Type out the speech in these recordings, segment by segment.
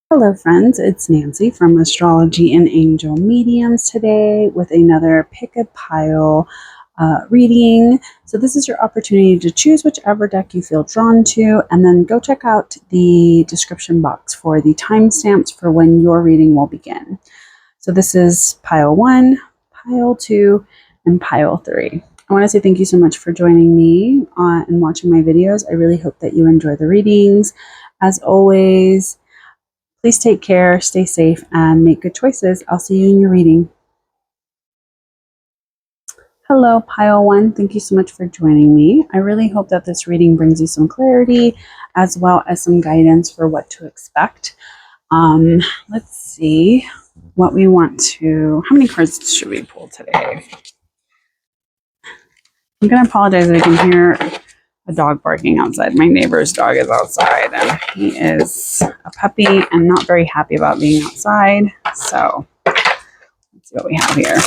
Hello, friends. It's Nancy from Astrology and Angel Mediums today with another pick a pile reading. So, this is your opportunity to choose whichever deck you feel drawn to, and then go check out the description box for the timestamps for when your reading will begin. So, this is pile 1, pile 2, and pile 3. I want to say thank you so much for joining me and watching my videos. I really hope that you enjoy the readings. As always, please take care, stay safe, and make good choices. I'll see you in your reading. Hello, Pile 1. Thank you so much for joining me. I really hope that this reading brings you some clarity as well as some guidance for what to expect. Let's see what we want to... How many cards should we pull today? I'm going to apologize if I can hear a dog barking outside. My neighbor's dog is outside and he is a puppy and not very happy about being outside. So let's see what we have here.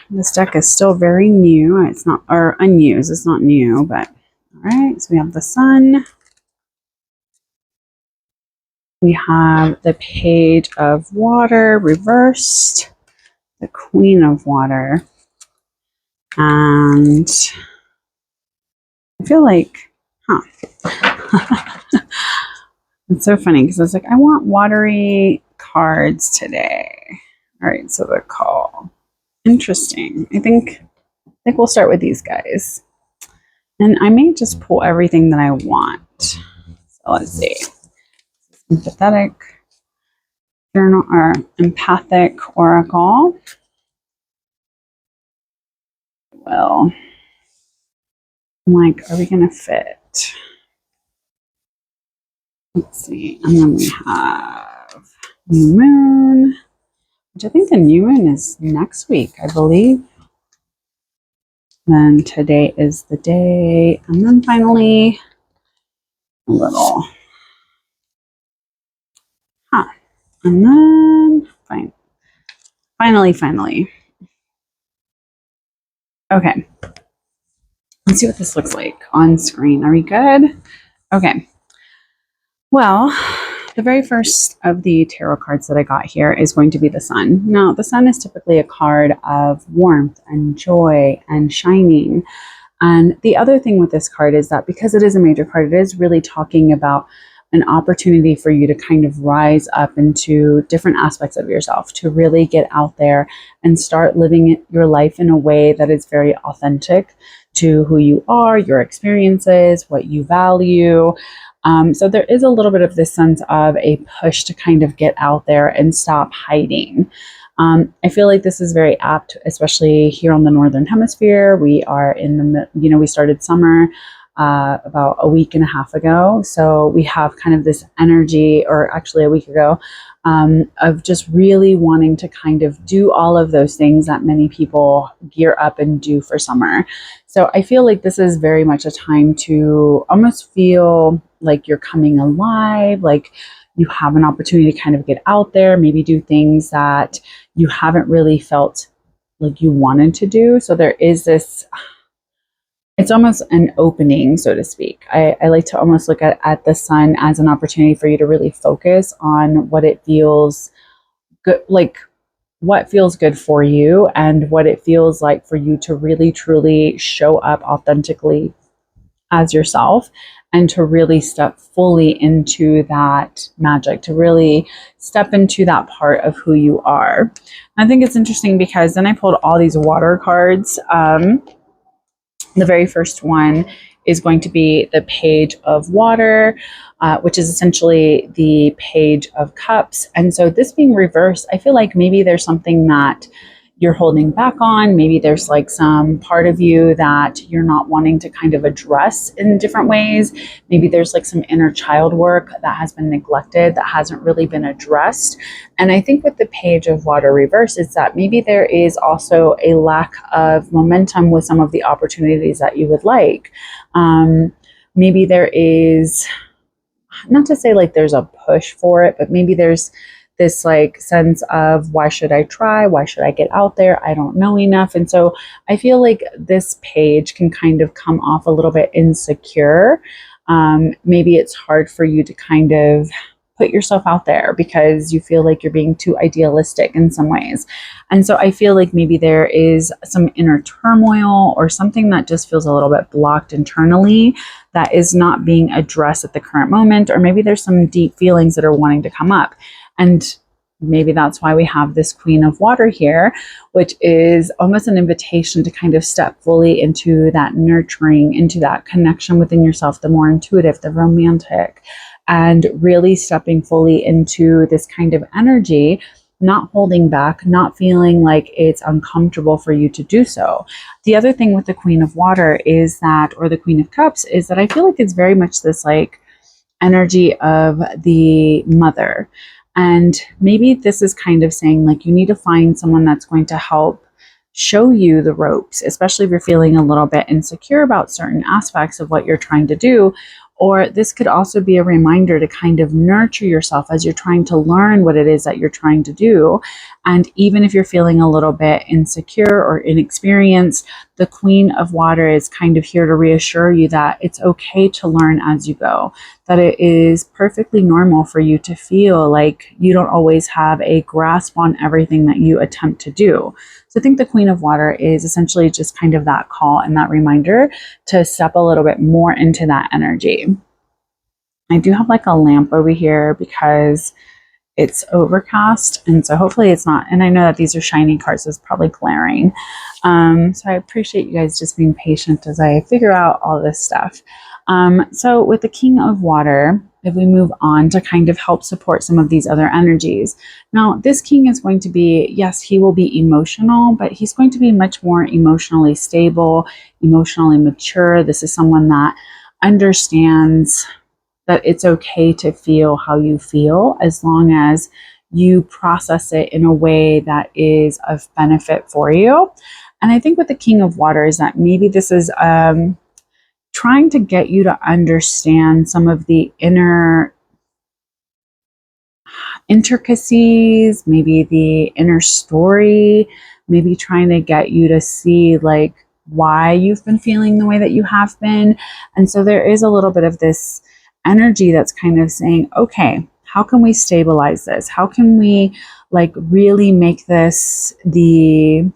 This deck is still very new. It's not, or unused. It's not new, but all right. So we have the Sun. We have the Page of Water reversed, the Queen of Water, and I feel like, it's so funny because I was like, I want watery cards today. All right, so the call. Interesting. I think we'll start with these guys. And I may just pull everything that I want. So let's see. Empathetic journal or empathic oracle. Well, I'm like, are we gonna fit? Let's see. And then we have New Moon, which I think the New Moon is next week, I believe. Then today is the day. And then finally, a little. And then, finally. Okay. Let's see what this looks like on screen. Are we good? Okay. Well, the very first of the tarot cards that I got here is going to be the Sun. Now, the Sun is typically a card of warmth and joy and shining. And the other thing with this card is that because it is a major card, it is really talking about an opportunity for you to kind of rise up into different aspects of yourself, to really get out there and start living your life in a way that is very authentic to who you are, your experiences, what you value. So there is a little bit of this sense of a push to kind of get out there and stop hiding. I feel like this is very apt, especially here on the Northern Hemisphere. We are in the, we started summer about a week and a half ago. So we have kind of this energy, or actually a week ago, of just really wanting to kind of do all of those things that many people gear up and do for summer. So I feel like this is very much a time to almost feel like you're coming alive, like you have an opportunity to kind of get out there, maybe do things that you haven't really felt like you wanted to do. So there is this, it's almost an opening, so to speak. I like to almost look at the Sun as an opportunity for you to really focus on what it feels good, like what feels good for you and what it feels like for you to really, truly show up authentically as yourself and to really step fully into that magic, to really step into that part of who you are. I think it's interesting because then I pulled all these water cards. The very first one is going to be the Page of Water, which is essentially the Page of Cups. And so this being reversed, I feel like maybe there's something that you're holding back on. Maybe there's like some part of you that you're not wanting to kind of address in different ways. Maybe there's like some inner child work that has been neglected, that hasn't really been addressed. And I think with the Page of Water reverse, it's that maybe there is also a lack of momentum with some of the opportunities that you would like. Maybe there is, not to say like there's a push for it, but maybe there's this like sense of, why should I try? Why should I get out there? I don't know enough. And so I feel like this page can kind of come off a little bit insecure. Maybe it's hard for you to kind of put yourself out there because you feel like you're being too idealistic in some ways. And so I feel like maybe there is some inner turmoil or something that just feels a little bit blocked internally that is not being addressed at the current moment. Or maybe there's some deep feelings that are wanting to come up. And maybe that's why we have this Queen of Water here, which is almost an invitation to kind of step fully into that nurturing, into that connection within yourself, the more intuitive, the romantic, and really stepping fully into this kind of energy, not holding back, not feeling like it's uncomfortable for you to do so. The other thing with the Queen of Water is that, or the Queen of Cups, is that I feel like it's very much this like energy of the mother. And maybe this is kind of saying like you need to find someone that's going to help show you the ropes, especially if you're feeling a little bit insecure about certain aspects of what you're trying to do. Or this could also be a reminder to kind of nurture yourself as you're trying to learn what it is that you're trying to do. And even if you're feeling a little bit insecure or inexperienced, the Queen of Water is kind of here to reassure you that it's okay to learn as you go, that it is perfectly normal for you to feel like you don't always have a grasp on everything that you attempt to do. So I think the Queen of Water is essentially just kind of that call and that reminder to step a little bit more into that energy. I do have like a lamp over here because it's overcast, and so hopefully it's not, and I know that these are shiny cards, so it's probably glaring. So I appreciate you guys just being patient as I figure out all this stuff. So with the King of Water, if we move on to kind of help support some of these other energies. Now, this king is going to be, yes, he will be emotional, but he's going to be much more emotionally stable, emotionally mature. This is someone that understands that it's okay to feel how you feel as long as you process it in a way that is of benefit for you. And I think with the King of Water is that maybe this is trying to get you to understand some of the inner intricacies, maybe the inner story, maybe trying to get you to see like why you've been feeling the way that you have been. And so there is a little bit of this energy that's kind of saying, okay, how can we stabilize this? How can we like really make this the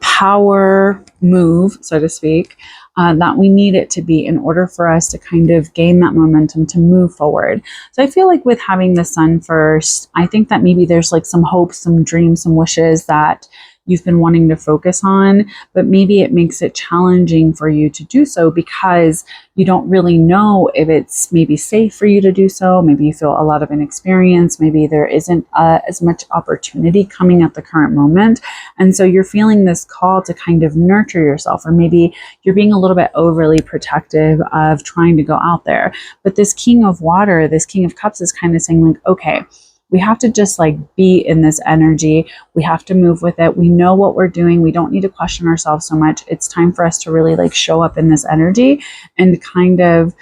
power move, so to speak, that we need it to be in order for us to kind of gain that momentum to move forward. So I feel like with having the sun first, I think that maybe there's like some hopes, some dreams, some wishes that you've been wanting to focus on, but maybe it makes it challenging for you to do so because you don't really know if it's maybe safe for you to do so. Maybe you feel a lot of inexperience. Maybe there isn't as much opportunity coming at the current moment. And so you're feeling this call to kind of nurture yourself, or maybe you're being a little bit overly protective of trying to go out there. But this King of Water, this King of Cups is kind of saying like, okay, we have to just like be in this energy. We have to move with it. We know what we're doing. We don't need to question ourselves so much. It's time for us to really like show up in this energy and kind of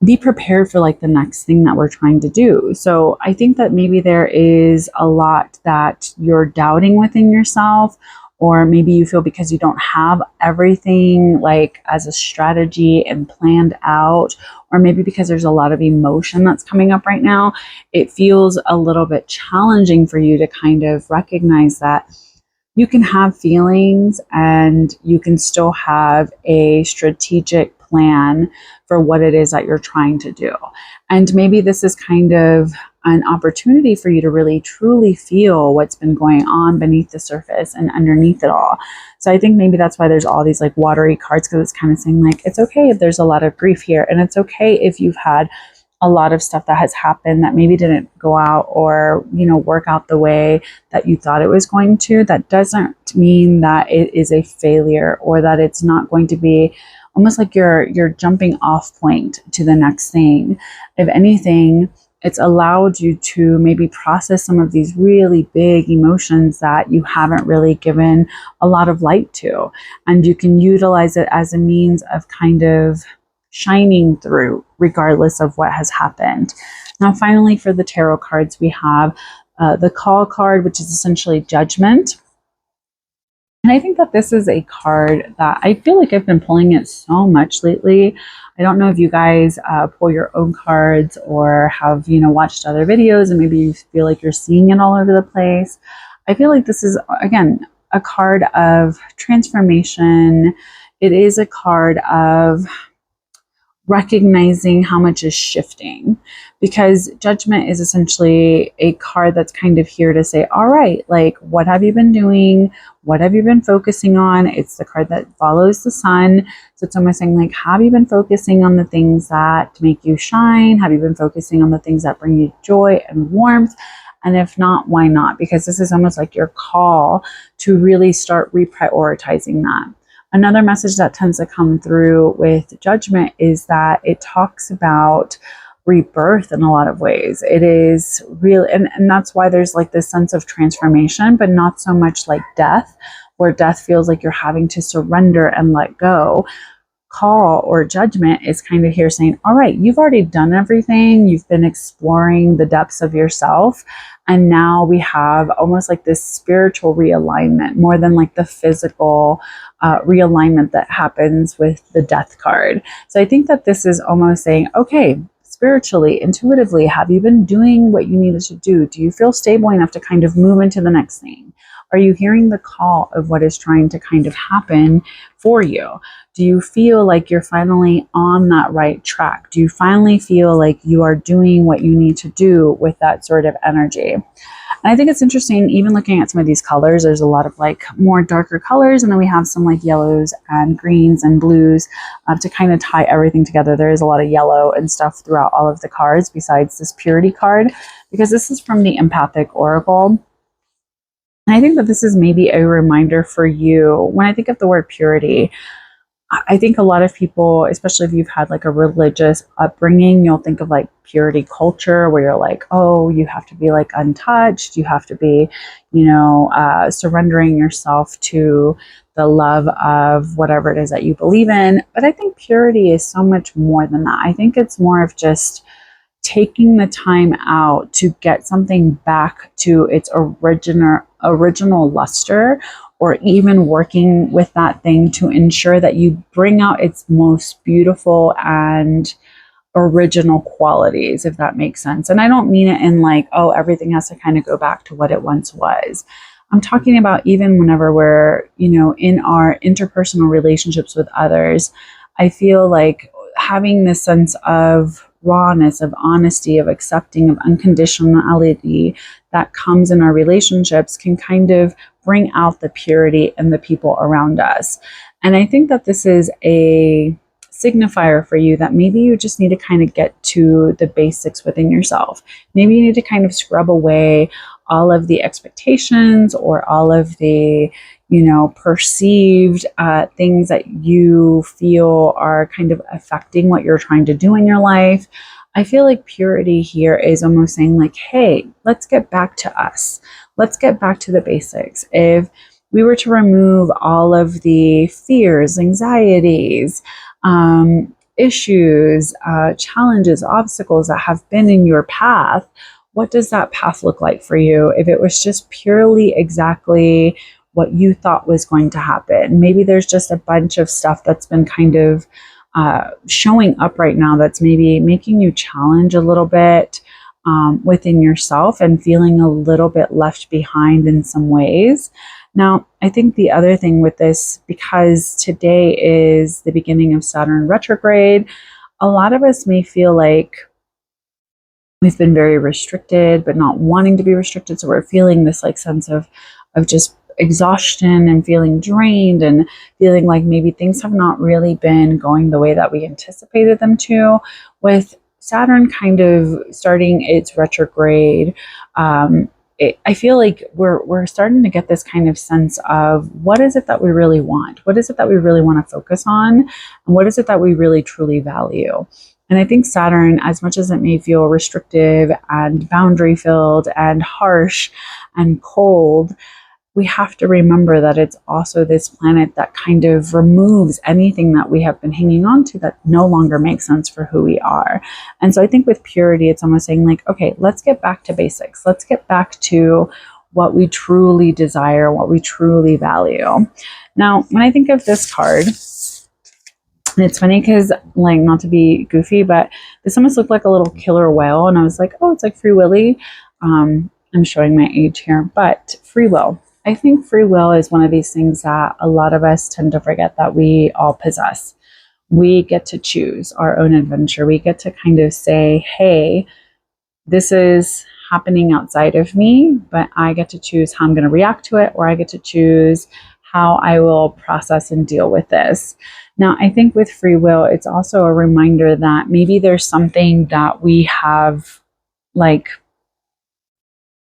be prepared for like the next thing that we're trying to do. So I think that maybe there is a lot that you're doubting within yourself, or maybe you feel because you don't have everything like as a strategy and planned out, or maybe because there's a lot of emotion that's coming up right now, it feels a little bit challenging for you to kind of recognize that you can have feelings and you can still have a strategic plan for what it is that you're trying to do. And maybe this is kind of an opportunity for you to really truly feel what's been going on beneath the surface and underneath it all. So I think maybe that's why there's all these like watery cards, because it's kind of saying like, it's okay if there's a lot of grief here, and it's okay if you've had a lot of stuff that has happened that maybe didn't go out or, you know, work out the way that you thought it was going to. That doesn't mean that it is a failure, or that it's not going to be almost like your jumping off point to the next thing. If anything, it's allowed you to maybe process some of these really big emotions that you haven't really given a lot of light to. And you can utilize it as a means of kind of shining through regardless of what has happened. Now, finally, for the tarot cards, we have the Call card, which is essentially judgment. And I think that this is a card that I feel like I've been pulling it so much lately. I don't know if you guys pull your own cards or have, watched other videos and maybe you feel like you're seeing it all over the place. I feel like this is, again, a card of transformation. It is a card of recognizing how much is shifting, because judgment is essentially a card that's kind of here to say, all right, like, what have you been doing? What have you been focusing on? It's the card that follows the sun. So it's almost saying, like, have you been focusing on the things that make you shine? Have you been focusing on the things that bring you joy and warmth? And if not, why not? Because this is almost like your call to really start reprioritizing that. Another message that tends to come through with judgment is that it talks about rebirth in a lot of ways. It is real, and that's why there's like this sense of transformation, but not so much like death, where death feels like you're having to surrender and let go. Call or judgment is kind of here saying, all right, you've already done everything. You've been exploring the depths of yourself. And now we have almost like this spiritual realignment more than like the physical realignment that happens with the death card. So I think that this is almost saying, okay, spiritually, intuitively, have you been doing what you needed to do? Do you feel stable enough to kind of move into the next thing? Are you hearing the call of what is trying to kind of happen for you? Do you feel like you're finally on that right track? Do you finally feel like you are doing what you need to do with that sort of energy? And I think it's interesting, even looking at some of these colors, there's a lot of like more darker colors, and then we have some like yellows and greens and blues to kind of tie everything together. There is a lot of yellow and stuff throughout all of the cards besides this purity card, because this is from the Empathic Oracle. And I think that this is maybe a reminder for you. When I think of the word purity, I think a lot of people, especially if you've had like a religious upbringing, you'll think of like purity culture, where you're like, oh, you have to be like untouched. You have to be, surrendering yourself to the love of whatever it is that you believe in. But I think purity is so much more than that. I think it's more of just taking the time out to get something back to its original luster, or even working with that thing to ensure that you bring out its most beautiful and original qualities, if that makes sense. And I don't mean it in like, oh, everything has to kind of go back to what it once was. I'm talking about even whenever we're, in our interpersonal relationships with others, I feel like having this sense of rawness, of honesty, of accepting, of unconditionality that comes in our relationships can kind of bring out the purity in the people around us. And I think that this is a signifier for you that maybe you just need to kind of get to the basics within yourself. Maybe you need to kind of scrub away all of the expectations or all of the perceived things that you feel are kind of affecting what you're trying to do in your life. I feel like purity here is almost saying like, hey, let's get back to us. Let's get back to the basics. If we were to remove all of the fears, anxieties, issues, challenges, obstacles that have been in your path, what does that path look like for you if it was just purely exactly what you thought was going to happen? Maybe there's just a bunch of stuff that's been kind of showing up right now that's maybe making you challenge a little bit within yourself and feeling a little bit left behind in some ways. Now, I think the other thing with this, because today is the beginning of Saturn retrograde, a lot of us may feel like we've been very restricted, but not wanting to be restricted. So we're feeling this like sense of just exhaustion and feeling drained and feeling like maybe things have not really been going the way that we anticipated them to. With Saturn kind of starting its retrograde, I feel like we're starting to get this kind of sense of what is it that we really want? What is it that we really want to focus on? And what is it that we really truly value? And I think Saturn, as much as it may feel restrictive and boundary filled and harsh and cold, we have to remember that it's also this planet that kind of removes anything that we have been hanging on to that no longer makes sense for who we are. And so I think with purity, it's almost saying like, okay, let's get back to basics. Let's get back to what we truly desire, what we truly value. Now, when I think of this card, and it's funny because, like, not to be goofy, but this almost looked like a little killer whale. And I was like, oh, it's like Free Willy. I'm showing my age here, but free will. I think free will is one of these things that a lot of us tend to forget that we all possess. We get to choose our own adventure. We get to kind of say, hey, this is happening outside of me, but I get to choose how I'm going to react to it, or I get to choose how I will process and deal with this. Now, I think with free will, it's also a reminder that maybe there's something that we have, like,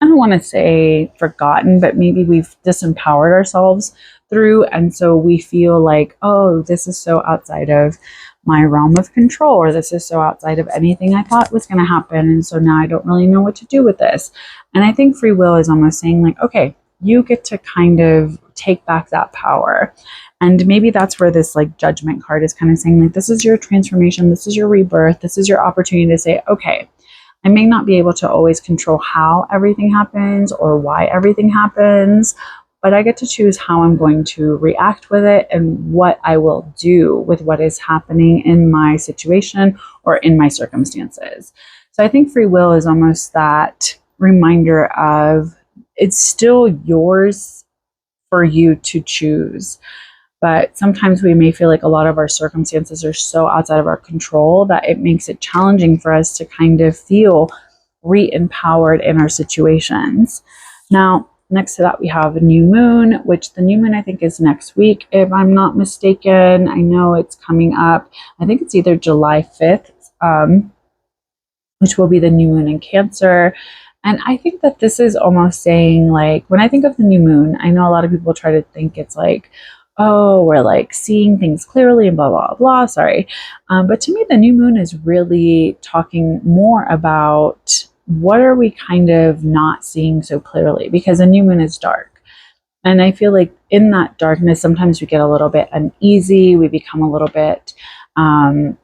I don't want to say forgotten, but maybe we've disempowered ourselves through. And so we feel like, oh, this is so outside of my realm of control, or this is so outside of anything I thought was going to happen. And so now I don't really know what to do with this. And I think free will is almost saying, like, okay, you get to kind of take back that power. And maybe that's where this, like, judgment card is kind of saying, like, this is your transformation, this is your rebirth, this is your opportunity to say, okay, I may not be able to always control how everything happens or why everything happens, but I get to choose how I'm going to react with it and what I will do with what is happening in my situation or in my circumstances. So I think free will is almost that reminder of it's still yours for you to choose. But sometimes we may feel like a lot of our circumstances are so outside of our control that it makes it challenging for us to kind of feel re-empowered in our situations. Now, next to that, we have a new moon, which the new moon I think is next week, if I'm not mistaken. I know it's coming up. I think it's either July 5th, which will be the new moon in Cancer. And I think that this is almost saying, like, when I think of the new moon, I know a lot of people try to think it's like, oh, we're like seeing things clearly and blah, blah, blah, sorry. But to me, the new moon is really talking more about what are we kind of not seeing so clearly, because the new moon is dark. And I feel like in that darkness, sometimes we get a little bit uneasy. We become a little bit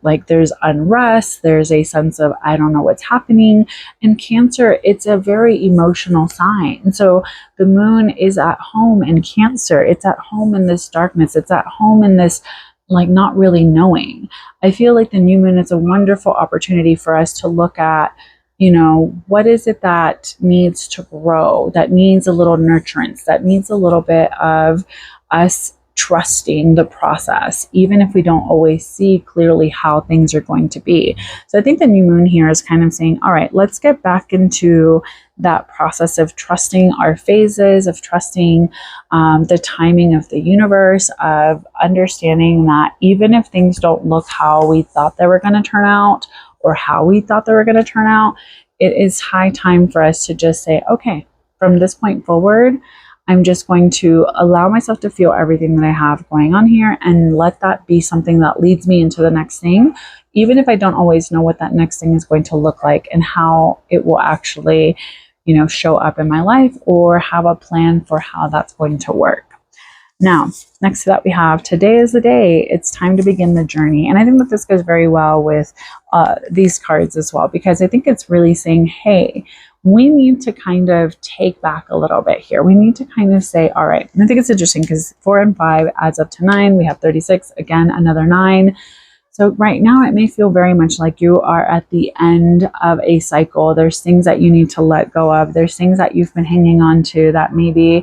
like there's unrest. There's a sense of, I don't know what's happening. In Cancer, it's a very emotional sign. So the moon is at home in Cancer. It's at home in this darkness. It's at home in this, like, not really knowing. I feel like the new moon is a wonderful opportunity for us to look at, you know, what is it that needs to grow, that needs a little nurturance, that needs a little bit of us trusting the process, even if we don't always see clearly how things are going to be. So I think the new moon here is kind of saying, all right, let's get back into that process of trusting our phases, of trusting the timing of the universe, of understanding that even if things don't look how we thought they were going to turn out, or how we thought they were going to turn out, it is high time for us to just say, okay, from this point forward, I'm just going to allow myself to feel everything that I have going on here and let that be something that leads me into the next thing, even if I don't always know what that next thing is going to look like and how it will actually, you know, show up in my life, or have a plan for how that's going to work. Now, next to that, we have today is the day. It's time to begin the journey. And I think that this goes very well with these cards as well, because I think it's really saying, hey, we need to kind of take back a little bit here. We need to kind of say, all right, and I think it's interesting because 4 and 5 adds up to 9. We have 36, again, another 9. So right now it may feel very much like you are at the end of a cycle. There's things that you need to let go of. There's things that you've been hanging on to that maybe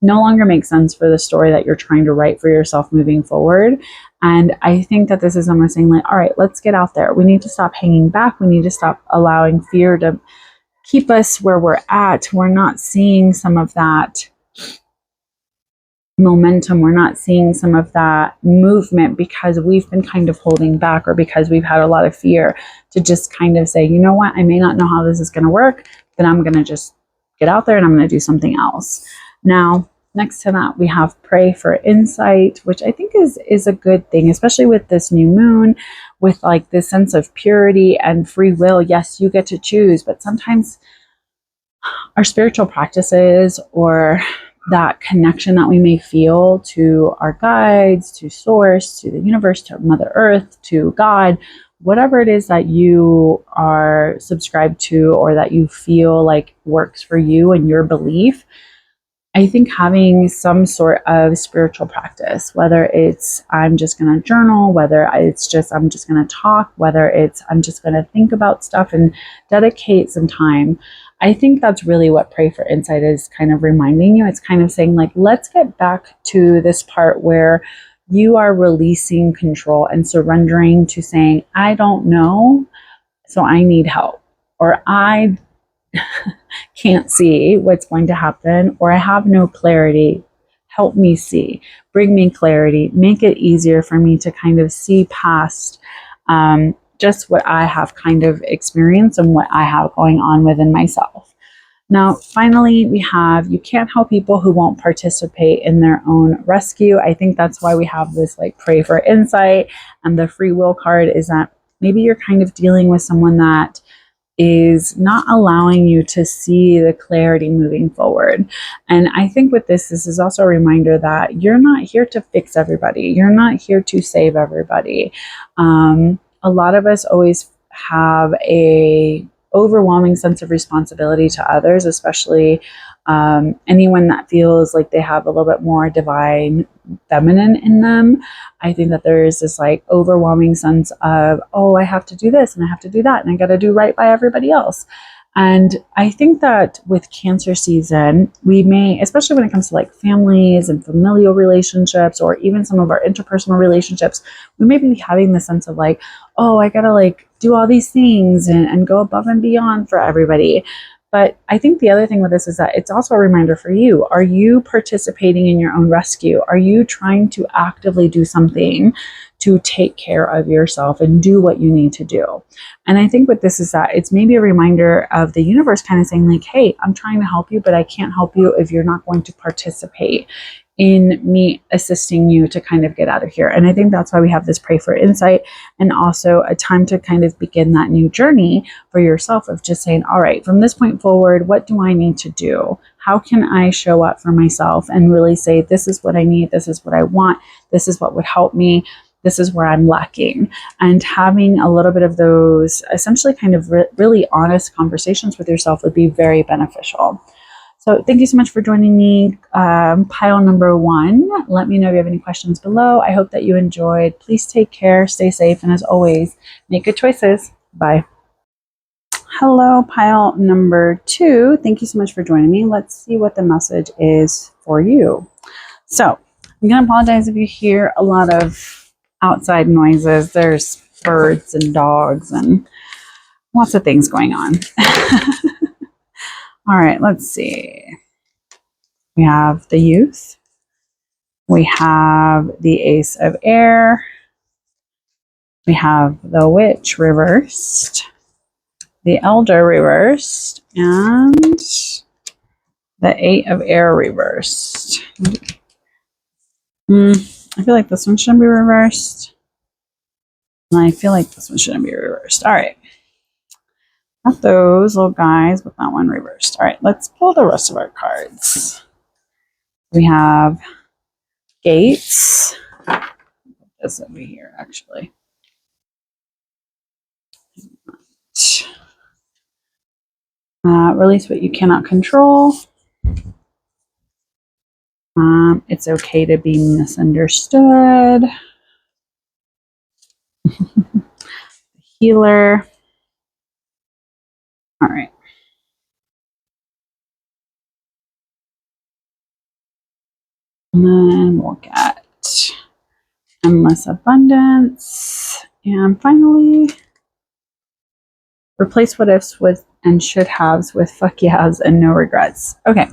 no longer make sense for the story that you're trying to write for yourself moving forward. And I think that this is almost saying, like, all right, let's get out there. We need to stop hanging back. We need to stop allowing fear to keep us where we're at. We're not seeing some of that momentum. We're not seeing some of that movement because we've been kind of holding back, or because we've had a lot of fear to just kind of say, you know what, I may not know how this is going to work, but I'm going to just get out there and I'm going to do something else. Now, next to that, we have pray for insight, which I think is a good thing, especially with this new moon, with like this sense of purity and free will. Yes, you get to choose, but sometimes our spiritual practices, or that connection that we may feel to our guides, to source, to the universe, to Mother Earth, to God, whatever it is that you are subscribed to or that you feel like works for you and your belief. I think having some sort of spiritual practice, whether it's I'm just going to journal, whether it's just I'm just going to talk, whether it's I'm just going to think about stuff and dedicate some time. I think that's really what Pray for Insight is kind of reminding you. It's kind of saying, like, let's get back to this part where you are releasing control and surrendering to saying, I don't know, so I need help, or I can't see what's going to happen, or I have no clarity. Help me see, bring me clarity, make it easier for me to kind of see past just what I have kind of experienced and what I have going on within myself. Now, finally, we have, you can't help people who won't participate in their own rescue. I think that's why we have this like Pray for Insight, and the free will card is that maybe you're kind of dealing with someone that is not allowing you to see the clarity moving forward. And I think with this is also a reminder that you're not here to fix everybody. You're not here to save everybody. A lot of us always have a overwhelming sense of responsibility to others, especially anyone that feels like they have a little bit more divine feminine in them. I think that there is this like overwhelming sense of, oh, I have to do this and I have to do that and I got to do right by everybody else. And I think that with Cancer season, we may, especially when it comes to like families and familial relationships, or even some of our interpersonal relationships, we may be having the sense of like, oh, I got to like do all these things and go above and beyond for everybody. But I think the other thing with this is that it's also a reminder for you. Are you participating in your own rescue? Are you trying to actively do something to take care of yourself and do what you need to do? And I think what this is that it's maybe a reminder of the universe kind of saying like, hey, I'm trying to help you, but I can't help you if you're not going to participate in me assisting you to kind of get out of here. And I think that's why we have this Pray for Insight, and also a time to kind of begin that new journey for yourself of just saying, all right, from this point forward, what do I need to do? How can I show up for myself and really say, this is what I need, this is what I want, this is what would help me, this is where I'm lacking. And having a little bit of those essentially kind of really honest conversations with yourself would be very beneficial. So thank you so much for joining me. Pile number 1. Let me know if you have any questions below. I hope that you enjoyed. Please take care, stay safe, and as always, make good choices. Bye. Hello, pile number 2. Thank you so much for joining me. Let's see what the message is for you. So I'm going to apologize if you hear a lot of outside noises. There's birds and dogs and lots of things going on. All right, let's see. We have the Youth. We have the Ace of Air. We have the Witch reversed. The Elder reversed. And the Eight of Air reversed. I feel like this one shouldn't be reversed. And I feel like this one shouldn't be reversed. All right. Got those little guys, but that one reversed. All right, let's pull the rest of our cards. We have Gates. This over here, actually. Release what you cannot control. It's okay to be misunderstood. Healer. All right. And then we'll get Endless Abundance. And finally, replace what ifs with and should haves with fuck yeahs and no regrets. Okay.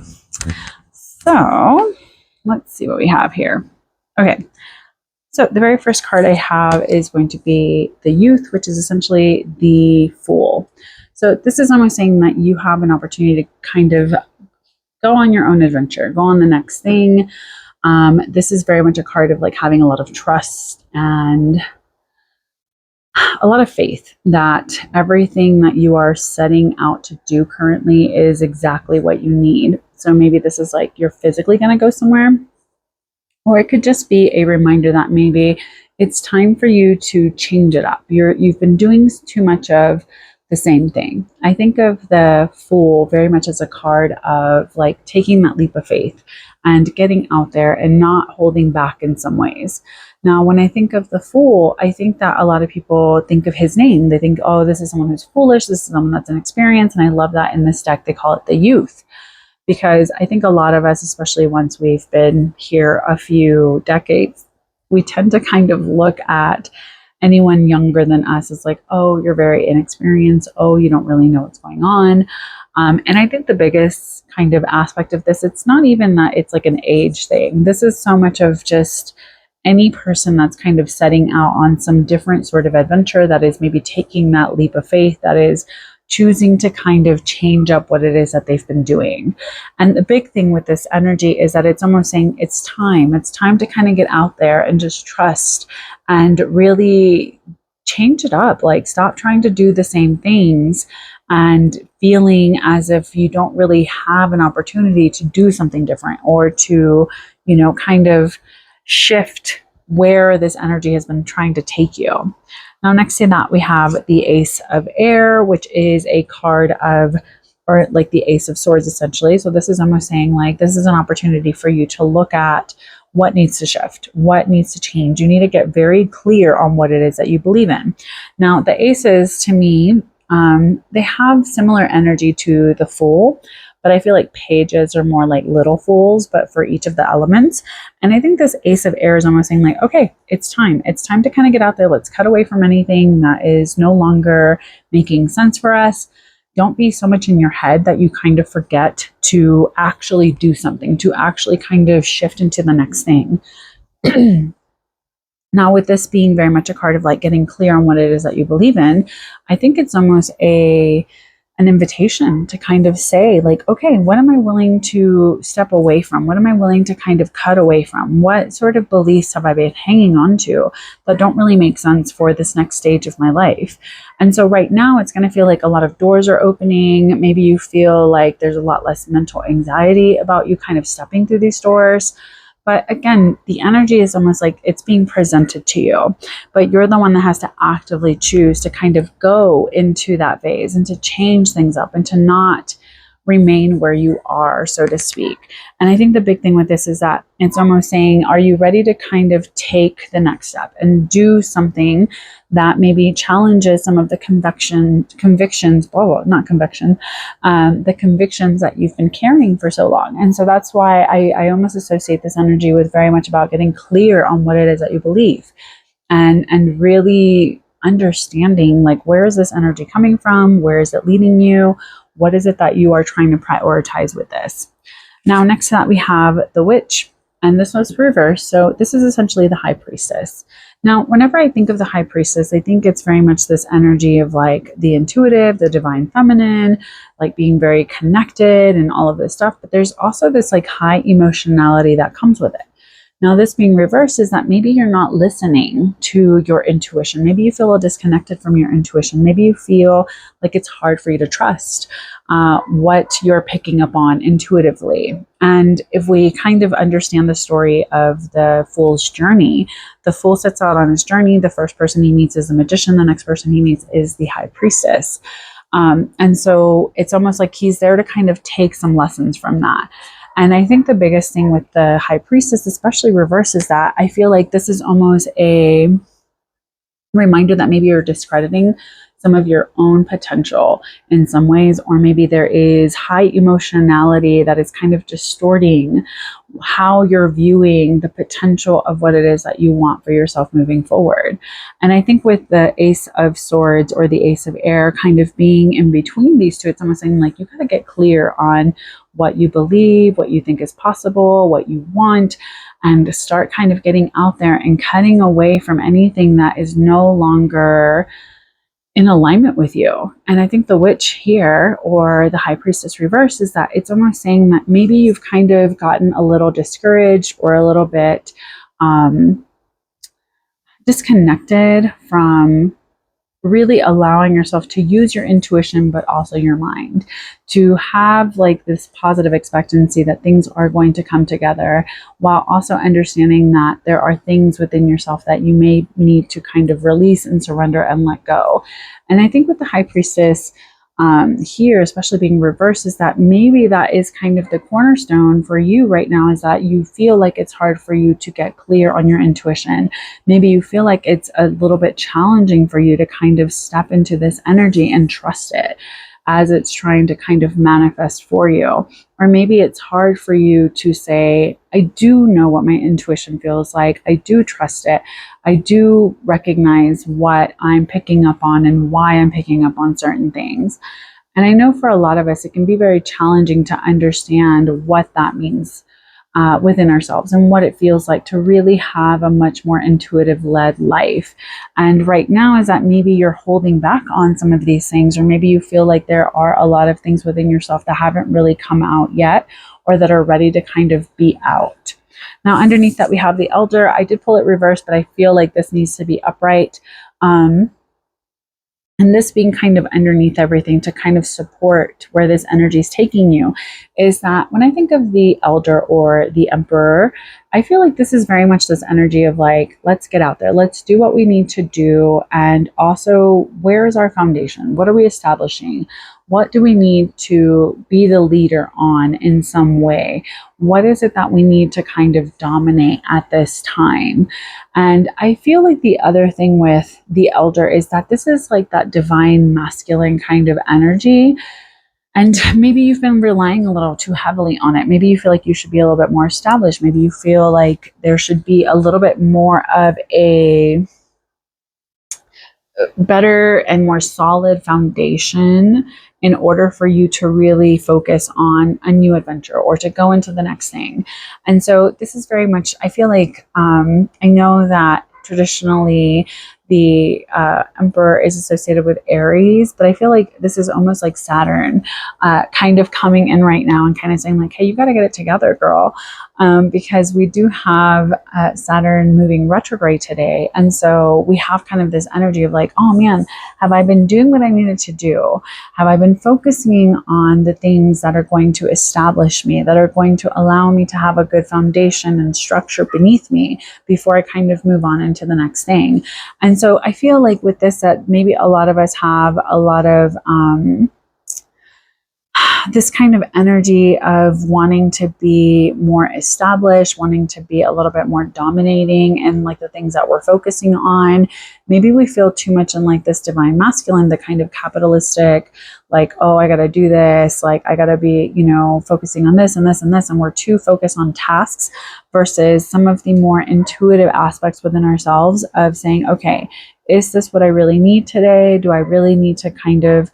So let's see what we have here. Okay. So the very first card I have is going to be the Youth, which is essentially the Fool. So this is almost saying that you have an opportunity to kind of go on your own adventure, go on the next thing. This is very much a card of like having a lot of trust and a lot of faith that everything that you are setting out to do currently is exactly what you need. So maybe this is like you're physically going to go somewhere. Or it could just be a reminder that maybe it's time for you to change it up. You've been doing too much of the same thing. I think of the Fool very much as a card of like taking that leap of faith and getting out there and not holding back in some ways. Now, when I think of the Fool, I think that a lot of people think of his name. They think, oh, this is someone who's foolish. This is someone that's inexperienced. And I love that in this deck, they call it the youth, because I think a lot of us, especially once we've been here a few decades, we tend to kind of look at anyone younger than us as like, oh, you're very inexperienced. Oh, you don't really know what's going on. And I think the biggest kind of aspect of this, it's not even that it's like an age thing. This is so much of just any person that's kind of setting out on some different sort of adventure, that is maybe taking that leap of faith, that is choosing to kind of change up what it is that they've been doing. And the big thing with this energy is that it's almost saying it's time. It's time to kind of get out there and just trust and really change it up. Like, stop trying to do the same things and feeling as if you don't really have an opportunity to do something different, or to, kind of shift where this energy has been trying to take you. Now, next to that, we have the Ace of Air, which is a card of, or like the Ace of Swords, essentially. So this is almost saying like, this is an opportunity for you to look at what needs to shift, what needs to change. You need to get very clear on what it is that you believe in. Now, the Aces, to me, they have similar energy to the Fool, but I feel like pages are more like little fools, but for each of the elements. And I think this Ace of Air is almost saying like, okay, it's time. It's time to kind of get out there. Let's cut away from anything that is no longer making sense for us. Don't be so much in your head that you kind of forget to actually do something, to actually kind of shift into the next thing. Now, with this being very much a card of like getting clear on what it is that you believe in, I think it's almost an invitation to kind of say like, okay, what am I willing to step away from? What am I willing to kind of cut away from? What sort of beliefs have I been hanging on to that don't really make sense for this next stage of my life? And so right now it's going to feel like a lot of doors are opening. Maybe you feel like there's a lot less mental anxiety about you kind of stepping through these doors. But again, the energy is almost like it's being presented to you, but you're the one that has to actively choose to kind of go into that phase and to change things up and to not remain where you are, so to speak. And I think the big thing with this is that it's almost saying, are you ready to kind of take the next step and do something that maybe challenges some of the convictions that you've been carrying for so long. And so that's why I almost associate this energy with very much about getting clear on what it is that you believe, and really understanding like, where is this energy coming from? Where is it leading you? What is it that you are trying to prioritize with this? Now, next to that, we have the Witch, and this was reversed. So this is essentially the High Priestess. Now, whenever I think of the High Priestess, I think it's very much this energy of like the intuitive, the divine feminine, like being very connected and all of this stuff. But there's also this like high emotionality that comes with it. Now, this being reversed is that maybe you're not listening to your intuition. Maybe you feel a little disconnected from your intuition. Maybe you feel like it's hard for you to trust what you're picking up on intuitively. And if we kind of understand the story of the Fool's journey, the Fool sets out on his journey. The first person he meets is the magician. The next person he meets is the High Priestess. And so it's almost like he's there to kind of take some lessons from that. And I think the biggest thing with the High Priestess, especially reverse, is that I feel like this is almost a reminder that maybe you're discrediting some of your own potential in some ways, or maybe there is high emotionality that is kind of distorting how you're viewing the potential of what it is that you want for yourself moving forward. And I think with the Ace of Swords or the Ace of Air kind of being in between these two, it's almost saying like, you got to get clear on what you believe, what you think is possible, what you want, and start kind of getting out there and cutting away from anything that is no longer in alignment with you. And I think the Witch here, or the High Priestess reverse, is that it's almost saying that maybe you've kind of gotten a little discouraged or a little bit disconnected from really allowing yourself to use your intuition, but also your mind, to have like this positive expectancy that things are going to come together, while also understanding that there are things within yourself that you may need to kind of release and surrender and let go. And I think with the High Priestess, here, especially being reversed, is that maybe that is kind of the cornerstone for you right now, is that you feel like it's hard for you to get clear on your intuition. Maybe you feel like it's a little bit challenging for you to kind of step into this energy and trust it as it's trying to kind of manifest for you. Or maybe it's hard for you to say, I do know what my intuition feels like. I do trust it. I do recognize what I'm picking up on and why I'm picking up on certain things. And I know for a lot of us, it can be very challenging to understand what that means within ourselves and what it feels like to really have a much more intuitive led life. And right now is that maybe you're holding back on some of these things, or maybe you feel like there are a lot of things within yourself that haven't really come out yet, or that are ready to kind of be out. Now, underneath that, we have the Elder. I did pull it reversed, but I feel like this needs to be upright. And this being kind of underneath everything to kind of support where this energy is taking you, is that when I think of the Elder or the Emperor, I feel like this is very much this energy of like, let's get out there, let's do what we need to do. And also, where is our foundation? What are we establishing? What do we need to be the leader on in some way? What is it that we need to kind of dominate at this time? And I feel like the other thing with the Elder is that this is like that divine masculine kind of energy. And maybe you've been relying a little too heavily on it. Maybe you feel like you should be a little bit more established. Maybe you feel like there should be a little bit more of a better and more solid foundation in order for you to really focus on a new adventure or to go into the next thing. And so this is very much, I feel like, I know that traditionally the Emperor is associated with Aries, but I feel like this is almost like Saturn kind of coming in right now and kind of saying like, hey, you got to get it together, girl. Because we do have Saturn moving retrograde today. And so we have kind of this energy of like, oh man, have I been doing what I needed to do? Have I been focusing on the things that are going to establish me, that are going to allow me to have a good foundation and structure beneath me before I kind of move on into the next thing? And so I feel like with this, that maybe a lot of us have a lot of this kind of energy of wanting to be more established, wanting to be a little bit more dominating in like the things that we're focusing on. Maybe we feel too much in like this divine masculine, the kind of capitalistic, like, oh, I got to do this. Like, I got to be, focusing on this and this and this. And we're too focused on tasks versus some of the more intuitive aspects within ourselves of saying, okay, is this what I really need today? Do I really need to kind of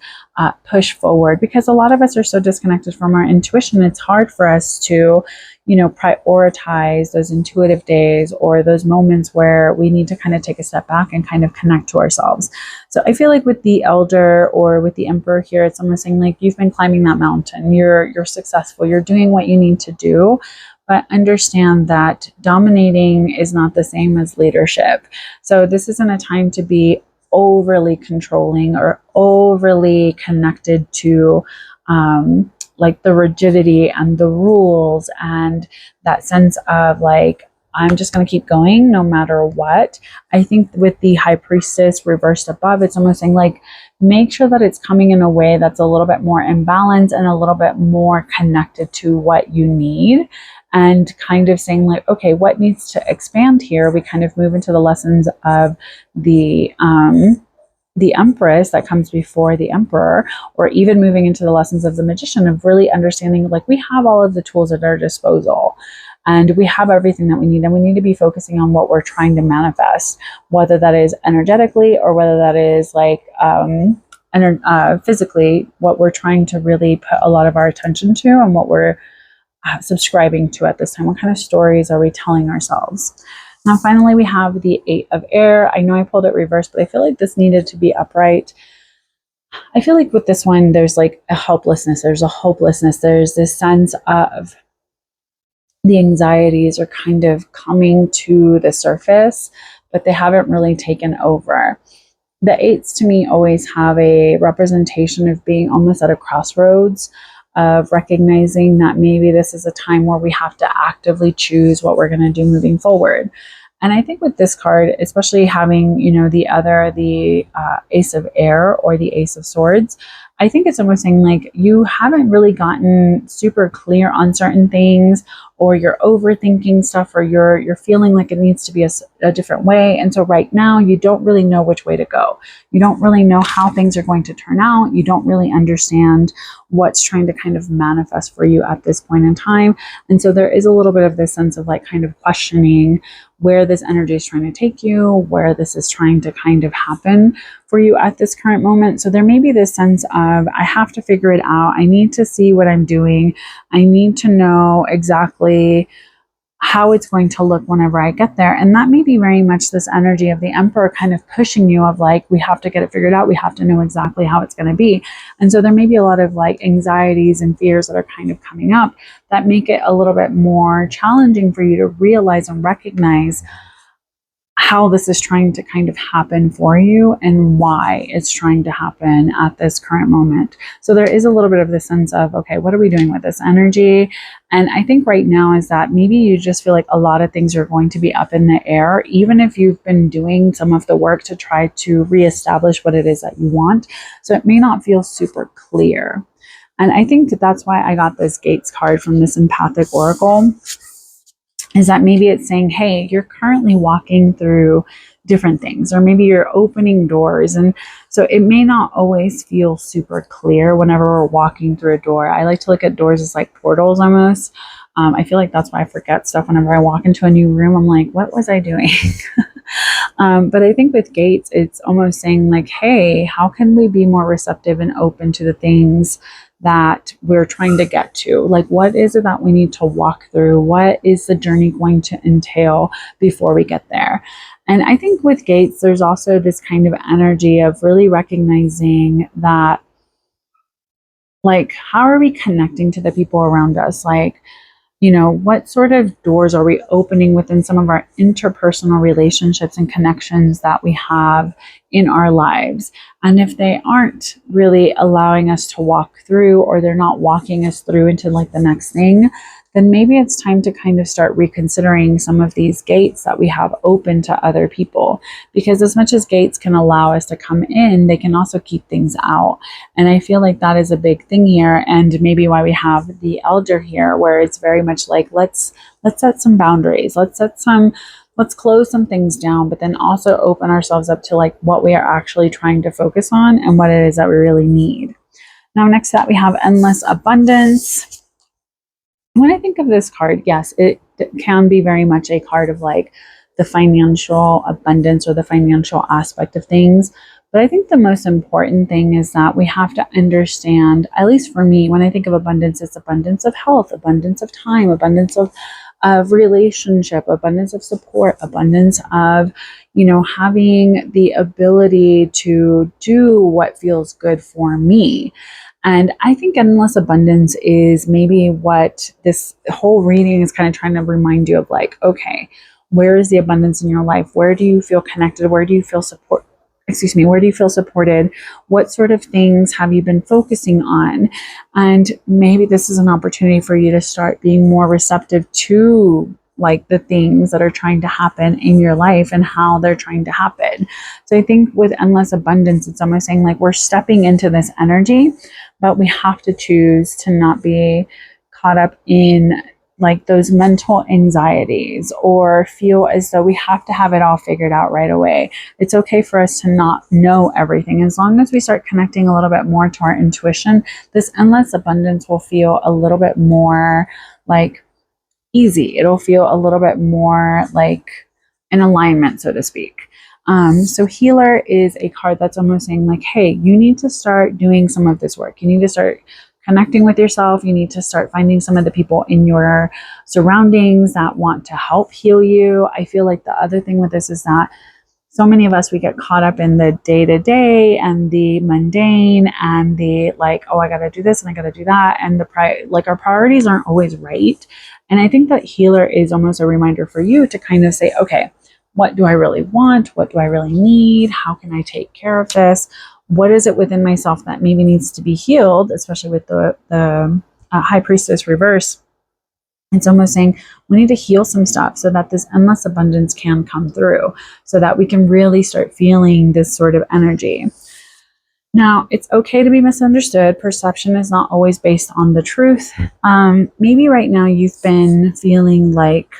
push forward? Because a lot of us are so disconnected from our intuition. It's hard for us to, prioritize those intuitive days or those moments where we need to kind of take a step back and kind of connect to ourselves. So I feel like with the Elder or with the Emperor here, it's almost saying like, you've been climbing that mountain. You're successful. You're doing what you need to do. But understand that dominating is not the same as leadership. So this isn't a time to be overly controlling or overly connected to like the rigidity and the rules and that sense of like, I'm just going to keep going no matter what. I think with the High Priestess reversed above, it's almost saying like, make sure that it's coming in a way that's a little bit more in balance and a little bit more connected to what you need. And kind of saying like, okay, what needs to expand here? We kind of move into the lessons of the Empress that comes before the Emperor, or even moving into the lessons of the Magician of really understanding like we have all of the tools at our disposal and we have everything that we need, and we need to be focusing on what we're trying to manifest, whether that is energetically or whether that is like physically, what we're trying to really put a lot of our attention to and what we're subscribing to at this time. What kind of stories are we telling ourselves? Now, finally, we have the Eight of Air. I know I pulled it reversed, but I feel like this needed to be upright. I feel like with this one, there's like a helplessness. There's a hopelessness. There's this sense of the anxieties are kind of coming to the surface, but they haven't really taken over. the eights to me always have a representation of being almost at a crossroads, of recognizing that maybe this is a time where we have to actively choose what we're going to do moving forward. And I think with this card, especially having, the Ace of Air or the Ace of Swords, I think it's almost saying like you haven't really gotten super clear on certain things, or you're overthinking stuff, or you're feeling like it needs to be a different way. And so right now you don't really know which way to go. You don't really know how things are going to turn out. You don't really understand what's trying to kind of manifest for you at this point in time. And so there is a little bit of this sense of like kind of questioning where this energy is trying to take you, where this is trying to kind of happen for you at this current moment. So there may be this sense of, I have to figure it out. I need to see what I'm doing. I need to know exactly how it's going to look whenever I get there. And that may be very much this energy of the Emperor kind of pushing you of like, we have to get it figured out. We have to know exactly how it's going to be. And so there may be a lot of like anxieties and fears that are kind of coming up that make it a little bit more challenging for you to realize and recognize how this is trying to kind of happen for you and why it's trying to happen at this current moment. So there is a little bit of this sense of, okay, what are we doing with this energy? And I think right now is that maybe you just feel like a lot of things are going to be up in the air, even if you've been doing some of the work to try to reestablish what it is that you want. So it may not feel super clear. And I think that's why I got this Gates card from this empathic oracle, is that maybe it's saying, hey, you're currently walking through different things, or maybe you're opening doors. And so it may not always feel super clear whenever we're walking through a door. I like to look at doors as like portals almost. I feel like that's why I forget stuff whenever I walk into a new room. I'm like, what was I doing? But I think with Gates, it's almost saying like, hey, how can we be more receptive and open to the things that we're trying to get to? Like, what is it that we need to walk through? What is the journey going to entail before we get there? And I think with Gates, there's also this kind of energy of really recognizing that, like, how are we connecting to the people around us? Like, what sort of doors are we opening within some of our interpersonal relationships and connections that we have in our lives? And if they aren't really allowing us to walk through, or they're not walking us through into like the next thing, then maybe it's time to kind of start reconsidering some of these gates that we have open to other people. Because as much as gates can allow us to come in, they can also keep things out. And I feel like that is a big thing here, and maybe why we have the Elder here, where it's very much like, let's set some boundaries, let's close some things down, but then also open ourselves up to like what we are actually trying to focus on and what it is that we really need. Now, next to that, we have Endless Abundance. When I think of this card, yes, it can be very much a card of like the financial abundance or the financial aspect of things. But I think the most important thing is that we have to understand, at least for me, when I think of abundance, it's abundance of health, abundance of time, abundance of relationship, abundance of support, abundance of, having the ability to do what feels good for me. And I think endless abundance is maybe what this whole reading is kind of trying to remind you of, like, okay, where is the abundance in your life? Where do you feel connected? Where do you feel support? Where do you feel supported? What sort of things have you been focusing on? And maybe this is an opportunity for you to start being more receptive to like the things that are trying to happen in your life and how they're trying to happen. So I think with endless abundance, it's almost saying like we're stepping into this energy, but we have to choose to not be caught up in like those mental anxieties or feel as though we have to have it all figured out right away. It's okay for us to not know everything. As long as we start connecting a little bit more to our intuition, this endless abundance will feel a little bit more like easy. It'll feel a little bit more like in alignment, so to speak. So Healer is a card that's almost saying like, hey, you need to start doing some of this work. You need to start connecting with yourself. You need to start finding some of the people in your surroundings that want to help heal you. I feel like the other thing with this is that so many of us, we get caught up in the day-to-day and the mundane and the like, oh, I got to do this and I got to do that. And our priorities aren't always right. And I think that Healer is almost a reminder for you to kind of say, okay, what do I really want? What do I really need? How can I take care of this? What is it within myself that maybe needs to be healed, especially with the High Priestess reverse? It's almost saying we need to heal some stuff so that this endless abundance can come through, so that we can really start feeling this sort of energy. Now, it's okay to be misunderstood. Perception is not always based on the truth. Maybe right now you've been feeling like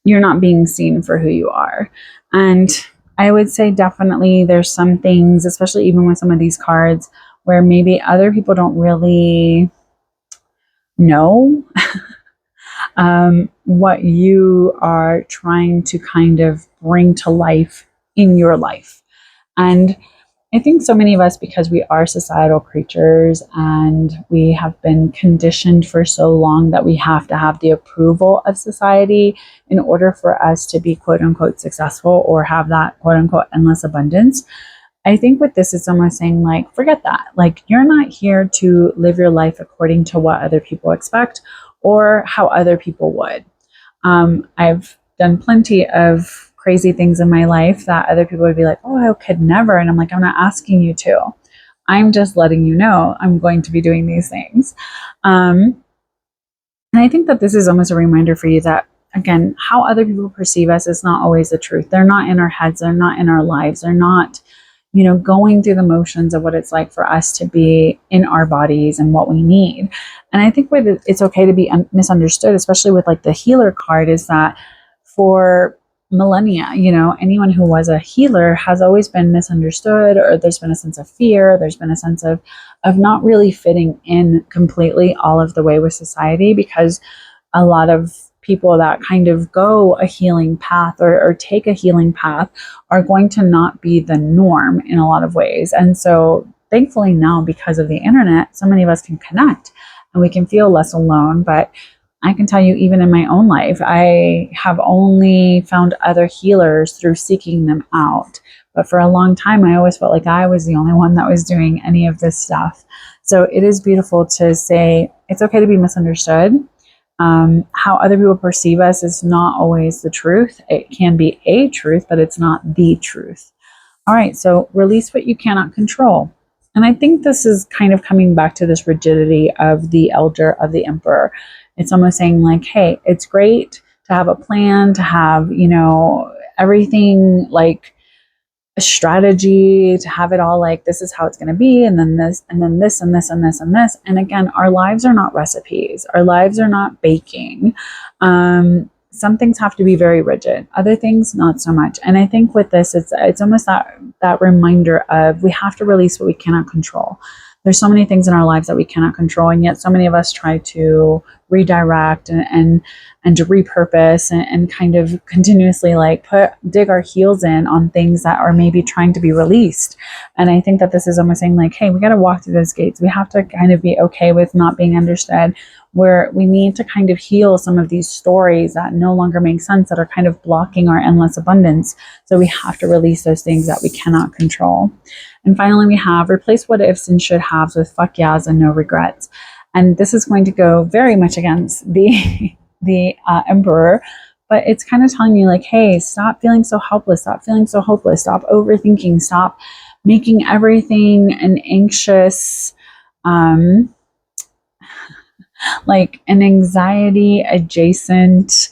you're not being seen for who you are. And I would say definitely there's some things, especially even with some of these cards, where maybe other people don't really know what you are trying to kind of bring to life in your life. And I think so many of us, because we are societal creatures and we have been conditioned for so long that we have to have the approval of society in order for us to be quote unquote successful or have that quote unquote endless abundance. I think with this, it's almost saying like, forget that. Like, you're not here to live your life according to what other people expect or how other people would. I've done plenty of crazy things in my life that other people would be like, oh, I could never. And I'm like, I'm not asking you to. I'm just letting you know I'm going to be doing these things. And I think that this is almost a reminder for you that, again, how other people perceive us is not always the truth. They're not in our heads. They're not in our lives. They're not, going through the motions of what it's like for us to be in our bodies and what we need. And I think it's okay to be misunderstood, especially with like the healer card, is that for millennia, anyone who was a healer has always been misunderstood, or there's been a sense of fear. There's been a sense of not really fitting in completely all of the way with society, because a lot of people that kind of go a healing path or take a healing path are going to not be the norm in a lot of ways. And so thankfully now, because of the internet, so many of us can connect and we can feel less alone. But I can tell you, even in my own life, I have only found other healers through seeking them out. But for a long time, I always felt like I was the only one that was doing any of this stuff. So it is beautiful to say it's okay to be misunderstood. How other people perceive us is not always the truth. It can be a truth, but it's not the truth. All right, so release what you cannot control. And I think this is kind of coming back to this rigidity of the elder, of the emperor. It's almost saying like, hey, it's great to have a plan, to have, everything like a strategy, to have it all like, this is how it's going to be, and then this, and then this, and this, and this, and this. And again, our lives are not recipes. Our lives are not baking. Some things have to be very rigid. Other things, not so much. And I think with this, it's almost that reminder of we have to release what we cannot control. There's so many things in our lives that we cannot control, and yet so many of us try to redirect and to repurpose and kind of continuously like dig our heels in on things that are maybe trying to be released. And I think that this is almost saying like, hey, we got to walk through those gates. We have to kind of be okay with not being understood, where we need to kind of heal some of these stories that no longer make sense, that are kind of blocking our endless abundance. So we have to release those things that we cannot control. And finally, we have replace what ifs and should haves with fuck yeahs and no regrets. And this is going to go very much against the emperor, but it's kind of telling you like, hey, stop feeling so helpless, stop feeling so hopeless, stop overthinking, stop making everything an anxious, like an anxiety adjacent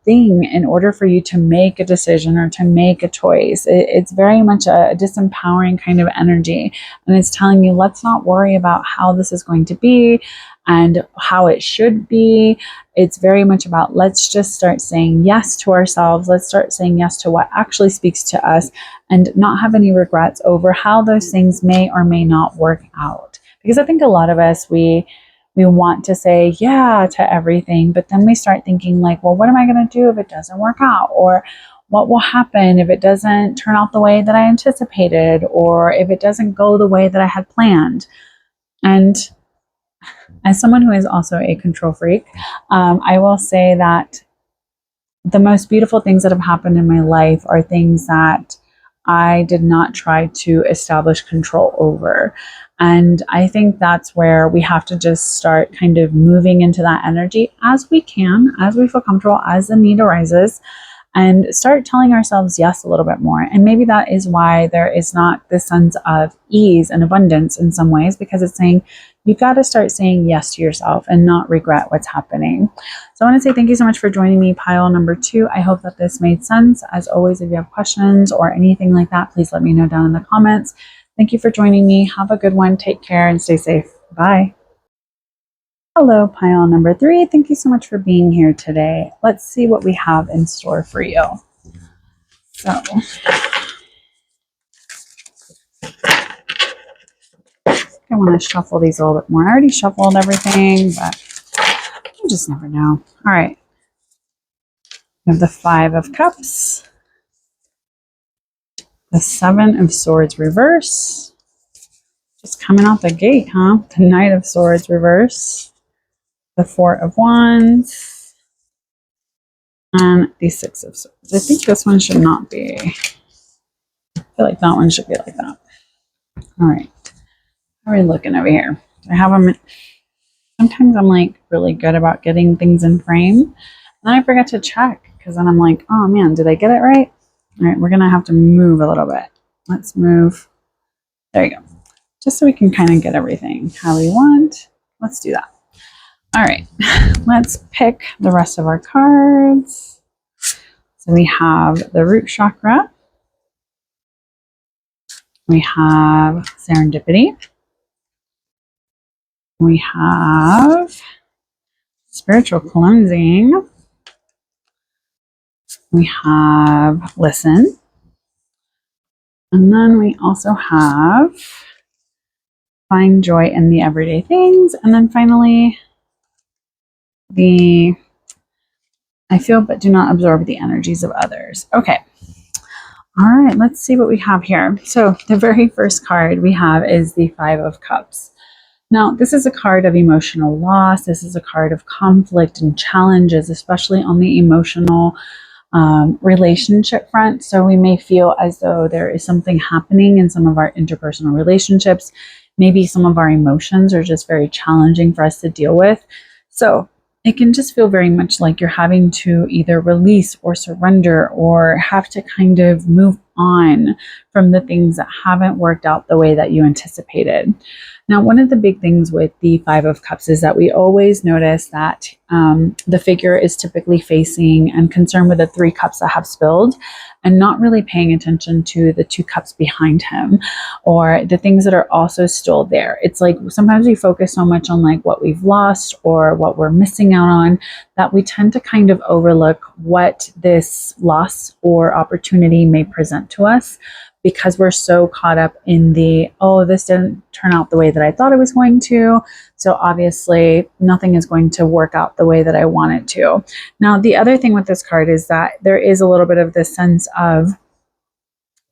thing in order for you to make a decision or to make a choice. It's very much a disempowering kind of energy. And it's telling you, let's not worry about how this is going to be and how it should be. It's very much about, let's just start saying yes to ourselves. Let's start saying yes to what actually speaks to us and not have any regrets over how those things may or may not work out. Because I think a lot of us, we want to say yeah to everything, but then we start thinking like, well, what am I going to do if it doesn't work out? Or what will happen if it doesn't turn out the way that I anticipated? Or if it doesn't go the way that I had planned? And as someone who is also a control freak, I will say that the most beautiful things that have happened in my life are things that I did not try to establish control over. And I think that's where we have to just start kind of moving into that energy as we can, as we feel comfortable, as the need arises. and start telling ourselves yes a little bit more. And maybe that is why there is not this sense of ease and abundance in some ways, because it's saying you got to start saying yes to yourself and not regret what's happening. So I want to say thank you so much for joining me, pile number 2. I hope that this made sense. As always, if you have questions or anything like that, please let me know down in the comments. Thank you for joining me. Have a good one. Take care and stay safe. Bye. Hello, pile number 3. Thank you so much for being here today. Let's see what we have in store for you. So, I want to shuffle these a little bit more. I already shuffled everything, but you just never know. All right. We have the 5 of Cups, the 7 of Swords reverse. Just coming out the gate, huh? The Knight of Swords reverse, the 4 of Wands, and the 6 of Swords. I think this one should not be. I feel like that one should be like that. All right. How are we looking over here? I have them. Sometimes I'm like really good about getting things in frame. And then I forget to check because then I'm like, oh man, did I get it right? All right, we're going to have to move a little bit. Let's move. There you go. Just so we can kind of get everything how we want. Let's do that. All right, let's pick the rest of our cards. So we have the root chakra. We have serendipity. We have spiritual cleansing. We have listen. And then we also have find joy in the everyday things. And then finally, the I feel but do not absorb the energies of others. Okay. All right, let's see what we have here. So the very first card we have is the 5 of Cups. Now, this is a card of emotional loss. This is a card of conflict and challenges, especially on the emotional relationship front. So we may feel as though there is something happening in some of our interpersonal relationships. Maybe some of our emotions are just very challenging for us to deal with. So it can just feel very much like you're having to either release or surrender or have to kind of move on from the things that haven't worked out the way that you anticipated. Now, one of the big things with the 5 of Cups is that we always notice that the figure is typically facing and concerned with the 3 cups that have spilled and not really paying attention to the 2 cups behind him or the things that are also still there. It's like sometimes we focus so much on like what we've lost or what we're missing out on that we tend to kind of overlook what this loss or opportunity may present to us, because we're so caught up in the, oh, this didn't turn out the way that I thought it was going to. So obviously nothing is going to work out the way that I want it to. Now, the other thing with this card is that there is a little bit of this sense of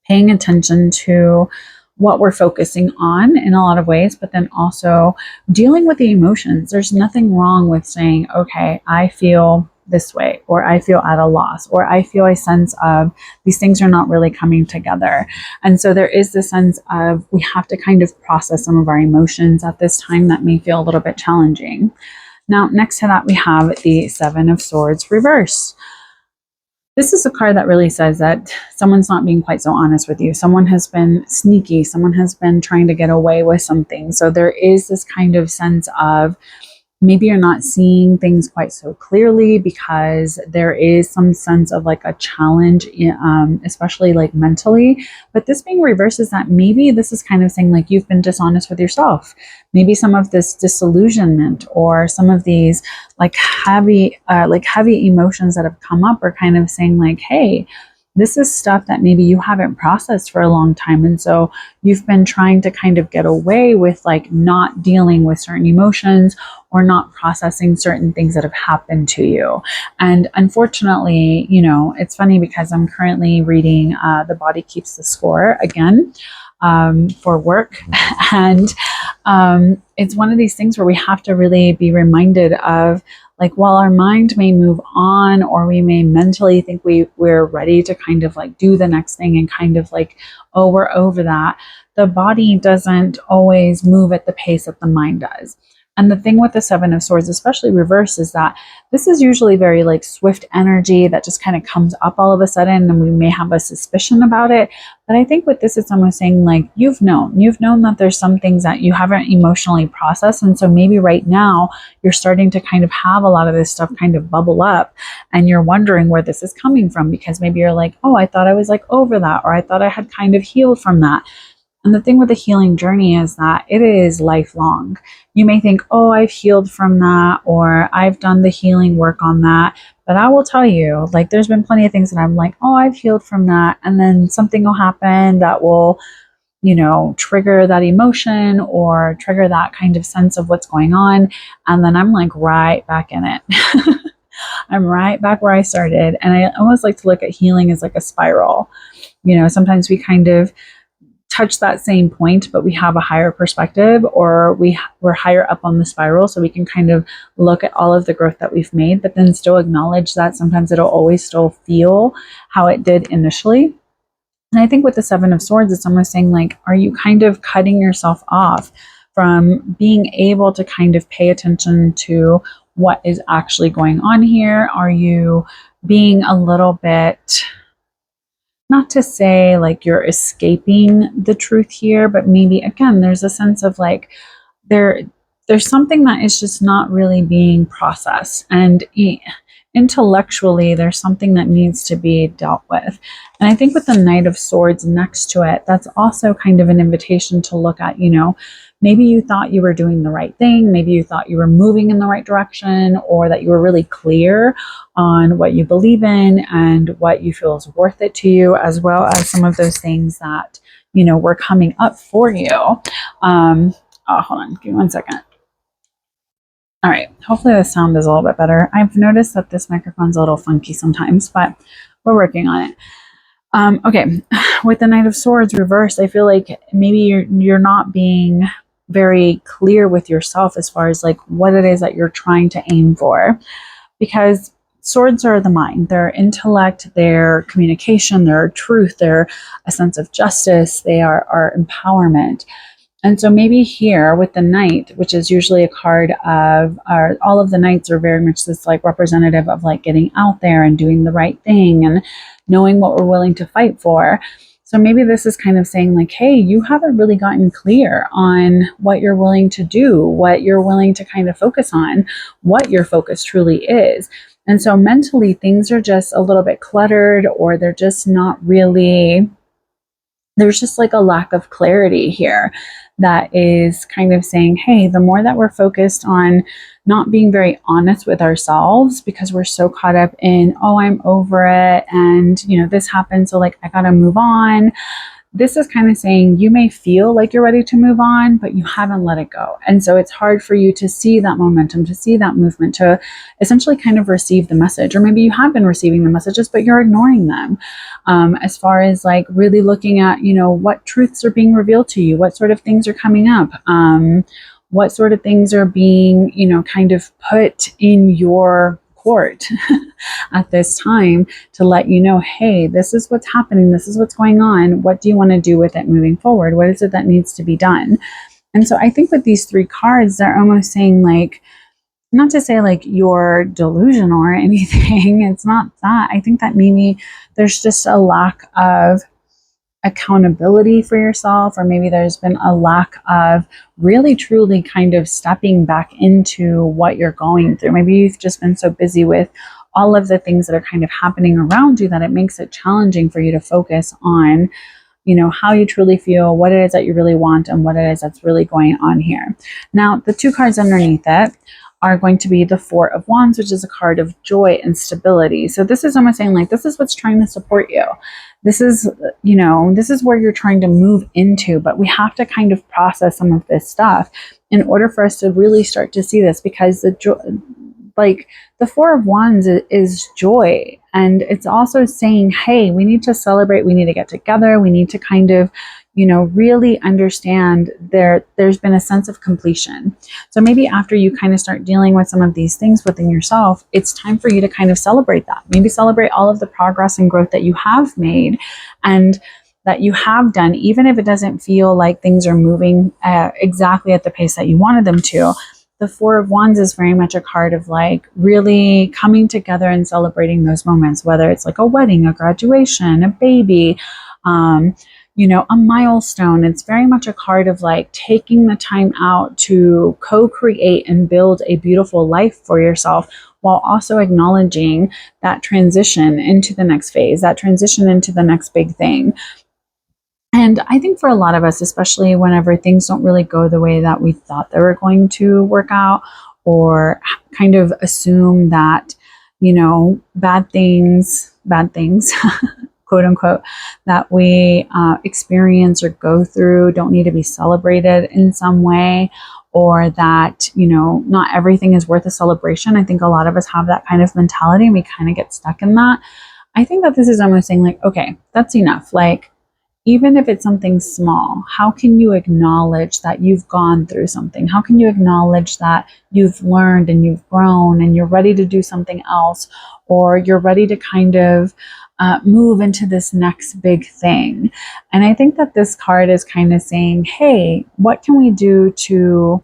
paying attention to what we're focusing on in a lot of ways, but then also dealing with the emotions. There's nothing wrong with saying, okay, I feel this way, or I feel at a loss, or I feel a sense of these things are not really coming together. And so there is this sense of we have to kind of process some of our emotions at this time that may feel a little bit challenging. Now, next to that, we have the 7 of Swords reverse. This is a card that really says that someone's not being quite so honest with you. Someone has been sneaky. Someone has been trying to get away with something. So there is this kind of sense of maybe you're not seeing things quite so clearly because there is some sense of like a challenge, especially like mentally. But this being reversed is that maybe this is kind of saying like you've been dishonest with yourself. Maybe some of this disillusionment or some of these like heavy emotions that have come up are kind of saying like, hey, this is stuff that maybe you haven't processed for a long time. And so you've been trying to kind of get away with like not dealing with certain emotions or not processing certain things that have happened to you. And unfortunately, you know, it's funny because I'm currently reading The Body Keeps the Score again for work. And it's one of these things where we have to really be reminded of, like, while our mind may move on or we may mentally think we're ready to kind of like do the next thing and kind of like, oh, we're over that, the body doesn't always move at the pace that the mind does. And the thing with the Seven of Swords, especially reverse, is that this is usually very like swift energy that just kind of comes up all of a sudden, and we may have a suspicion about it. But I think with this, it's almost saying like you've known that there's some things that you haven't emotionally processed. And so maybe right now you're starting to kind of have a lot of this stuff kind of bubble up, and you're wondering where this is coming from, because maybe you're like, oh, I thought I was like over that, or I thought I had kind of healed from that. And the thing with the healing journey is that it is lifelong. You may think, oh, I've healed from that, or I've done the healing work on that. But I will tell you, like, there's been plenty of things that I'm like, oh, I've healed from that. And then something will happen that will, trigger that emotion or trigger that kind of sense of what's going on. And then I'm like right back in it. I'm right back where I started. And I almost like to look at healing as like a spiral. Sometimes we kind of touch that same point, but we have a higher perspective, or we're higher up on the spiral, so we can kind of look at all of the growth that we've made, but then still acknowledge that sometimes it'll always still feel how it did initially. And I think with the Seven of Swords, it's almost saying like, are you kind of cutting yourself off from being able to kind of pay attention to what is actually going on here? Are you being a little bit, not to say like you're escaping the truth here, but maybe again, there's a sense of like there's something that is just not really being processed, and intellectually there's something that needs to be dealt with. And I think with the Knight of Swords next to it, that's also kind of an invitation to look at, maybe you thought you were doing the right thing, maybe you thought you were moving in the right direction, or that you were really clear on what you believe in and what you feel is worth it to you, as well as some of those things that, were coming up for you. Hold on, give me 1 second. All right, hopefully the sound is a little bit better. I've noticed that this microphone's a little funky sometimes, but we're working on it. Okay, with the Knight of Swords reversed, I feel like maybe you're not being very clear with yourself as far as like what it is that you're trying to aim for, because swords are the mind, they're intellect, they're communication, they're truth, they're a sense of justice, they are our empowerment. And so maybe here with the Knight, which is usually a card of, all of the Knights are very much this like representative of like getting out there and doing the right thing and knowing what we're willing to fight for. So maybe this is kind of saying like, hey, you haven't really gotten clear on what you're willing to do, what you're willing to kind of focus on, what your focus truly is. And so mentally things are just a little bit cluttered, or they're just not really, there's just like a lack of clarity here that is kind of saying, hey, the more that we're focused on not being very honest with ourselves because we're so caught up in, oh, I'm over it, and this happened, so like I gotta move on. This is kind of saying you may feel like you're ready to move on, but you haven't let it go. And so it's hard for you to see that momentum, to see that movement, to essentially kind of receive the message. Or maybe you have been receiving the messages, but you're ignoring them. As far as like really looking at, what truths are being revealed to you, what sort of things are coming up, what sort of things are being, kind of put in your court at this time to let you know, hey, this is what's happening, this is what's going on, what do you want to do with it moving forward, what is it that needs to be done? And so I think with these three cards, they're almost saying like, not to say like you're delusional or anything, it's not that. I think that maybe there's just a lack of accountability for yourself, or maybe there's been a lack of really truly kind of stepping back into what you're going through. Maybe you've just been so busy with all of the things that are kind of happening around you that it makes it challenging for you to focus on, how you truly feel, what it is that you really want, and what it is that's really going on here. Now, the two cards underneath it are going to be the Four of Wands, which is a card of joy and stability. So this is almost saying like, this is what's trying to support you. This is, this is where you're trying to move into, but we have to kind of process some of this stuff in order for us to really start to see this, because the Four of Wands is joy. And it's also saying, hey, we need to celebrate. We need to get together. We need to kind of, really understand there's been a sense of completion. So maybe after you kind of start dealing with some of these things within yourself, it's time for you to kind of celebrate that. Maybe celebrate all of the progress and growth that you have made and that you have done, even if it doesn't feel like things are moving exactly at the pace that you wanted them to. the Four of Wands is very much a card of like really coming together and celebrating those moments, whether it's like a wedding, a graduation, a baby, a milestone. It's very much a card of like taking the time out to co-create and build a beautiful life for yourself, while also acknowledging that transition into the next phase, that transition into the next big thing. And I think for a lot of us, especially whenever things don't really go the way that we thought they were going to work out, or kind of assume that, bad things, quote unquote, that we experience or go through don't need to be celebrated in some way, or that, not everything is worth a celebration. I think a lot of us have that kind of mentality and we kind of get stuck in that. I think that this is almost saying like, okay, that's enough. Like, even if it's something small, how can you acknowledge that you've gone through something? How can you acknowledge that you've learned and you've grown and you're ready to do something else, or you're ready to kind of move into this next big thing? And I think that this card is kind of saying, hey, what can we do to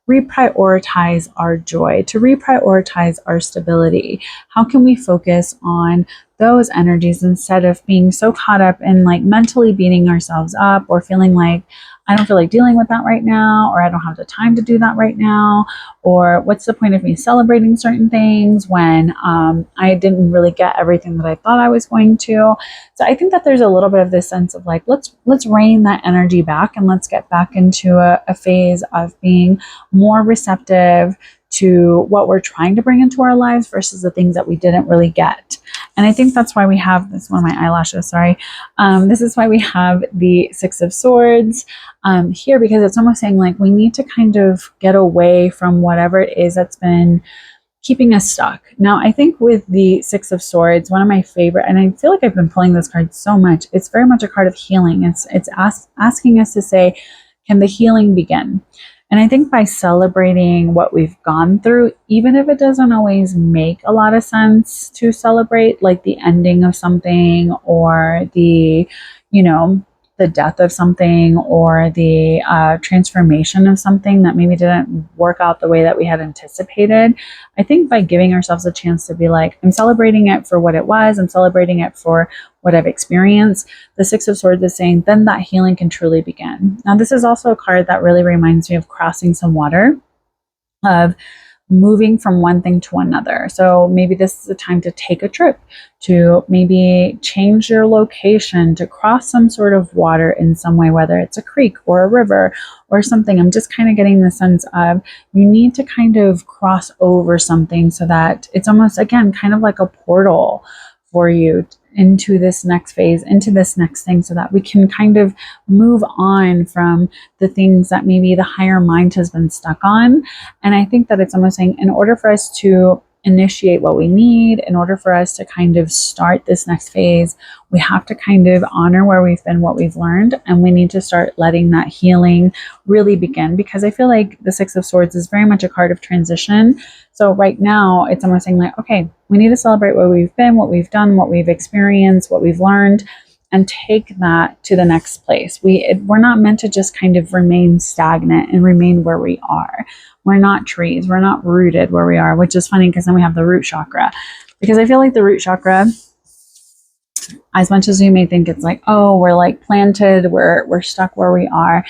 reprioritize our joy, to reprioritize our stability? How can we focus on those energies instead of being so caught up in like mentally beating ourselves up, or feeling like I don't feel like dealing with that right now, or I don't have the time to do that right now, or what's the point of me celebrating certain things when I didn't really get everything that I thought I was going to. So I think that there's a little bit of this sense of like, let's rein that energy back and let's get back into a phase of being more receptive to what we're trying to bring into our lives versus the things that we didn't really get. And I think that's why we have this, one of my eyelashes, sorry. This is why we have the Six of Swords here, because it's almost saying like we need to kind of get away from whatever it is that's been keeping us stuck. Now, I think with the Six of Swords, one of my favorite, and I feel like I've been pulling this card so much, it's very much a card of healing. It's asking us to say, can the healing begin? And I think by celebrating what we've gone through, even if it doesn't always make a lot of sense to celebrate, like the ending of something, or the death of something, or the transformation of something that maybe didn't work out the way that we had anticipated. I think by giving ourselves a chance to be like, I'm celebrating it for what it was, I'm celebrating it for what I've experienced, the Six of Swords is saying, then that healing can truly begin. Now, this is also a card that really reminds me of crossing some water, of moving from one thing to another. So maybe this is the time to take a trip, to maybe change your location, to cross some sort of water in some way, whether it's a creek or a river or something. I'm just kind of getting the sense of you need to kind of cross over something so that it's almost, again, kind of like a portal for you into this next phase, into this next thing, so that we can kind of move on from the things that maybe the higher mind has been stuck on. And I think that it's almost saying, in order for us to initiate what we need, in order for us to kind of start this next phase, we have to kind of honor where we've been, what we've learned, and we need to start letting that healing really begin. Because I feel like the Six of Swords is very much a card of transition. So right now it's almost saying like, okay, we need to celebrate where we've been, what we've done, what we've experienced, what we've learned, and take that to the next place. We're not meant to just kind of remain stagnant and remain where we are. We're not trees. We're not rooted where we are, which is funny because then we have the root chakra. Because I feel like the root chakra, as much as you may think it's like, oh, we're like planted, we're stuck where we are,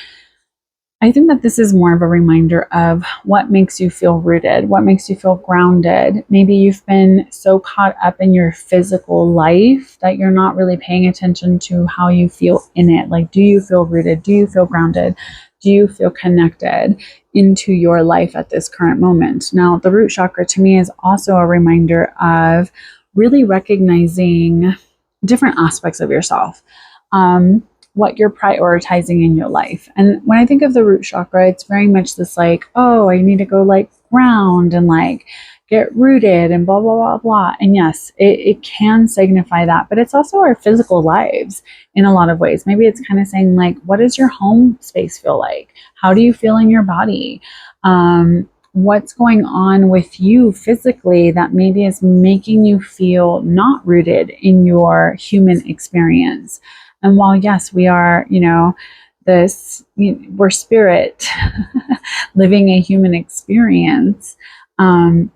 I think that this is more of a reminder of what makes you feel rooted, what makes you feel grounded. Maybe you've been so caught up in your physical life that you're not really paying attention to how you feel in it. Like, do you feel rooted? Do you feel grounded? Do you feel connected into your life at this current moment? Now, the root chakra to me is also a reminder of really recognizing different aspects of yourself. What you're prioritizing in your life. And when I think of the root chakra, it's very much this like, oh, I need to go like ground and like get rooted and blah, blah, blah, blah. And yes, it can signify that, but it's also our physical lives in a lot of ways. Maybe it's kind of saying like, what does your home space feel like? How do you feel in your body? What's going on with you physically that maybe is making you feel not rooted in your human experience? And while, yes, we are, we're spirit living a human experience.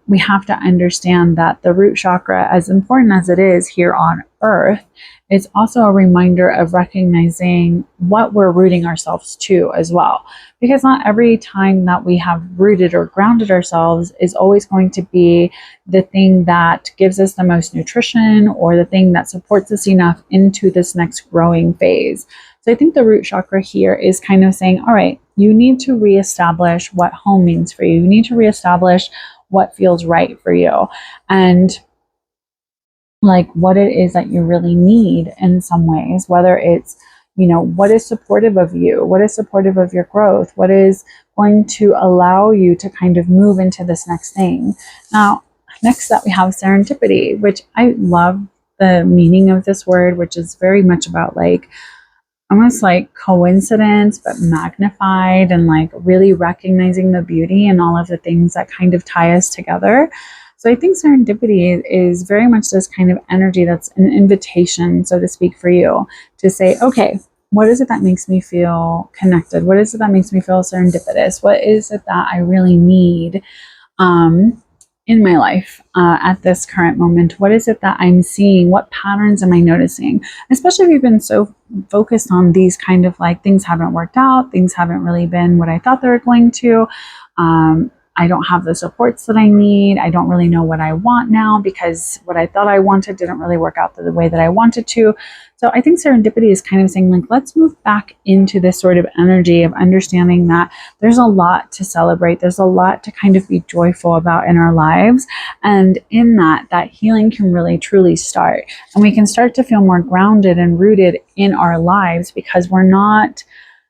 We have to understand that the root chakra, as important as it is here on earth, is also a reminder of recognizing what we're rooting ourselves to as well. Because not every time that we have rooted or grounded ourselves is always going to be the thing that gives us the most nutrition or the thing that supports us enough into this next growing phase. So I think the root chakra here is kind of saying, all right, you need to reestablish what home means for you. You need to reestablish what feels right for you. And like what it is that you really need in some ways, whether it's, what is supportive of you, what is supportive of your growth, what is going to allow you to kind of move into this next thing. Now, next up we have serendipity, which I love the meaning of this word, which is very much about like almost like coincidence, but magnified, and like really recognizing the beauty and all of the things that kind of tie us together. So I think serendipity is very much this kind of energy that's an invitation, so to speak, for you to say, okay, what is it that makes me feel connected? What is it that makes me feel serendipitous? What is it that I really need in my life at this current moment? What is it that I'm seeing? What patterns am I noticing? Especially if you've been so focused on these kind of like things haven't worked out, things haven't really been what I thought they were going to. I don't have the supports that I need. I don't really know what I want now because what I thought I wanted didn't really work out the way that I wanted to. So I think serendipity is kind of saying like, let's move back into this sort of energy of understanding that there's a lot to celebrate. There's a lot to kind of be joyful about in our lives. And in that healing can really truly start. And we can start to feel more grounded and rooted in our lives because we're not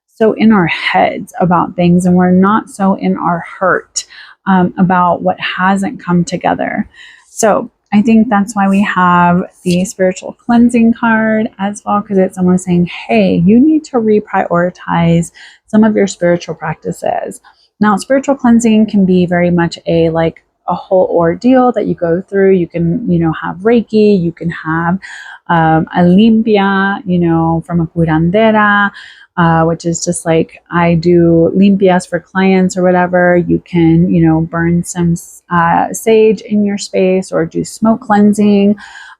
so in our heads about things and we're not so in our hurt about what hasn't come together. So I think that's why we have the spiritual cleansing card as well, because it's almost saying, hey, you need to reprioritize some of your spiritual practices. Now, spiritual cleansing can be very much a whole ordeal that you go through. You can, have Reiki, you can have a limpia, from a curandera, which is just like I do limpias for clients or whatever. You can, burn some sage in your space or do smoke cleansing.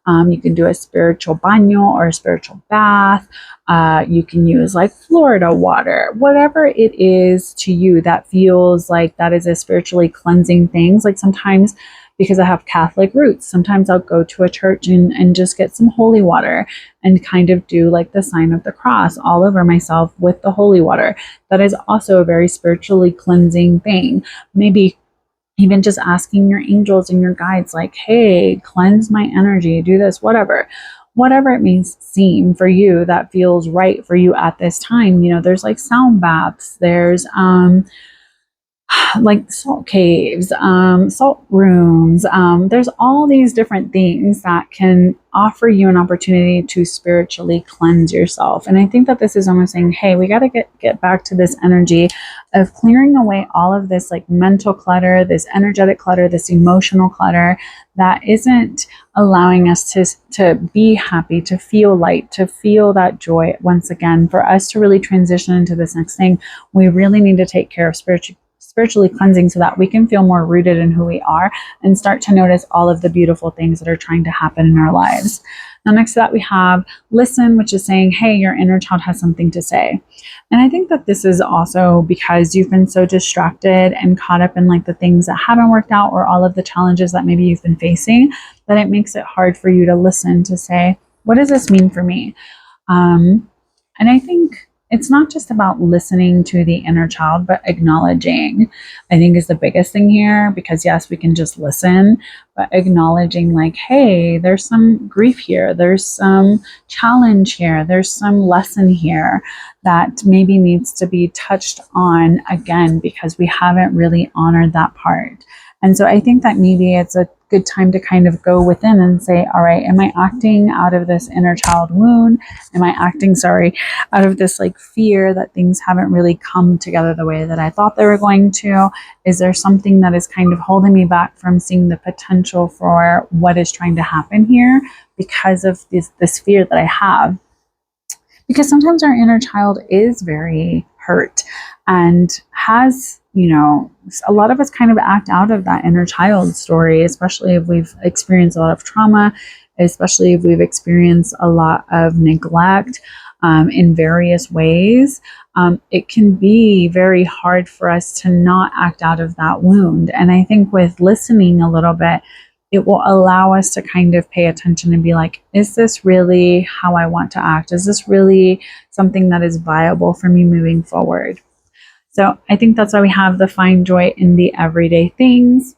You can do a spiritual baño or a spiritual bath. You can use like Florida water, whatever it is to you that feels like that is a spiritually cleansing thing. Like sometimes, because I have Catholic roots, sometimes I'll go to a church and just get some holy water and kind of do like the sign of the cross all over myself with the holy water. That is also a very spiritually cleansing thing. Maybe even just asking your angels and your guides, like, hey, cleanse my energy, do this, whatever it may seem for you that feels right for you at this time. There's like sound baths, there's like salt caves, salt rooms. There's all these different things that can offer you an opportunity to spiritually cleanse yourself. And I think that this is almost saying, hey, we got to get back to this energy of clearing away all of this like mental clutter, this energetic clutter, this emotional clutter that isn't allowing us to be happy, to feel light, to feel that joy. Once again, for us to really transition into this next thing, we really need to take care of spiritually cleansing so that we can feel more rooted in who we are and start to notice all of the beautiful things that are trying to happen in our lives. Now, next to that, we have listen, which is saying, hey, your inner child has something to say. And I think that this is also because you've been so distracted and caught up in like the things that haven't worked out or all of the challenges that maybe you've been facing, that it makes it hard for you to listen, to say, what does this mean for me? And I think it's not just about listening to the inner child, but acknowledging, I think, is the biggest thing here. Because yes, we can just listen, but acknowledging like, hey, there's some grief here, there's some challenge here, there's some lesson here that maybe needs to be touched on again because we haven't really honored that part. And so I think that maybe it's a good time to kind of go within and say, all right, am I acting out of this inner child wound? Am I acting, out of this like fear that things haven't really come together the way that I thought they were going to? Is there something that is kind of holding me back from seeing the potential for what is trying to happen here because of this fear that I have? because sometimes our inner child is very hurt and has, you know, a lot of us kind of act out of that inner child story, especially if we've experienced a lot of trauma, especially if we've experienced a lot of neglect in various ways. It can be very hard for us to not act out of that wound. And I think with listening a little bit, it will allow us to kind of pay attention and be like, is this really how I want to act? Is this really something that is viable for me moving forward? So I think that's why we have the find joy in the everyday things.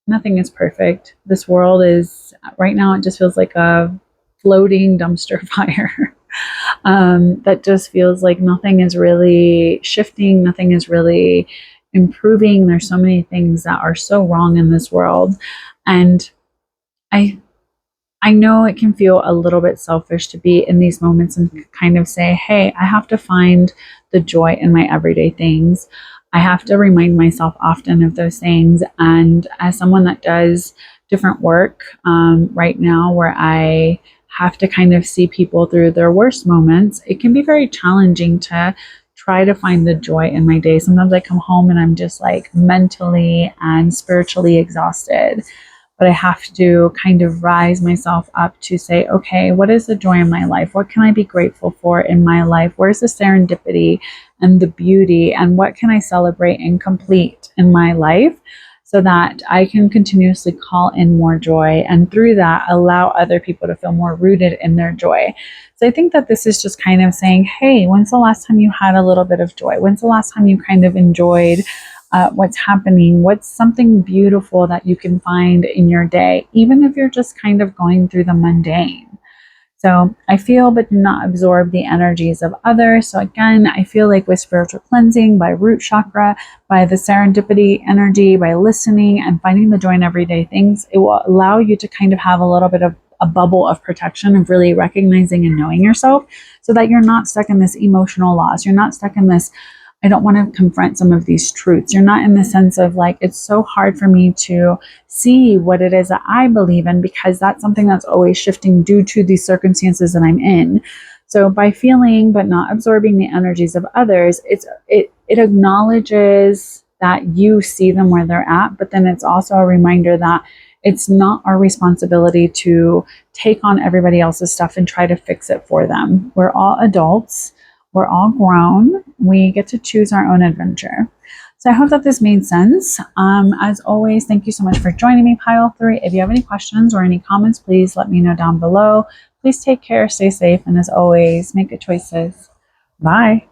Nothing is perfect. This world is, right now, it just feels like a floating dumpster fire. That just feels like nothing is really shifting, nothing is really improving. There's so many things that are so wrong in this world. And I know it can feel a little bit selfish to be in these moments and kind of say, hey, I have to find the joy in my everyday things. I have to remind myself often of those things. And as someone that does different work right now, where I have to kind of see people through their worst moments, it can be very challenging to try to find the joy in my day. Sometimes I come home and I'm just like mentally and spiritually exhausted. But I have to kind of rise myself up to say, okay, what is the joy in my life? What can I be grateful for in my life? Where's the serendipity and the beauty? And what can I celebrate and complete in my life so that I can continuously call in more joy, and through that allow other people to feel more rooted in their joy? So I think that this is just kind of saying, hey, when's the last time you had a little bit of joy? When's the last time you kind of enjoyed what's happening? What's something beautiful that you can find in your day, even if you're just kind of going through the mundane? So I feel, but do not absorb the energies of others. So again, I feel like with spiritual cleansing, by root chakra, by the serendipity energy, by listening and finding the joy in everyday things, it will allow you to kind of have a little bit of a bubble of protection of really recognizing and knowing yourself, so that you're not stuck in this emotional loss. You're not stuck in this, I don't want to confront some of these truths. You're not in the sense of like, it's so hard for me to see what it is that I believe in, because that's something that's always shifting due to these circumstances that I'm in. So by feeling but not absorbing the energies of others, it acknowledges that you see them where they're at, but then it's also a reminder that it's not our responsibility to take on everybody else's stuff and try to fix it for them. We're all adults. We're all grown. We get to choose our own adventure. So I hope that this made sense. As always, thank you so much for joining me, Pile 3. If you have any questions or any comments, please let me know down below. Please take care, stay safe, and as always, make good choices. Bye.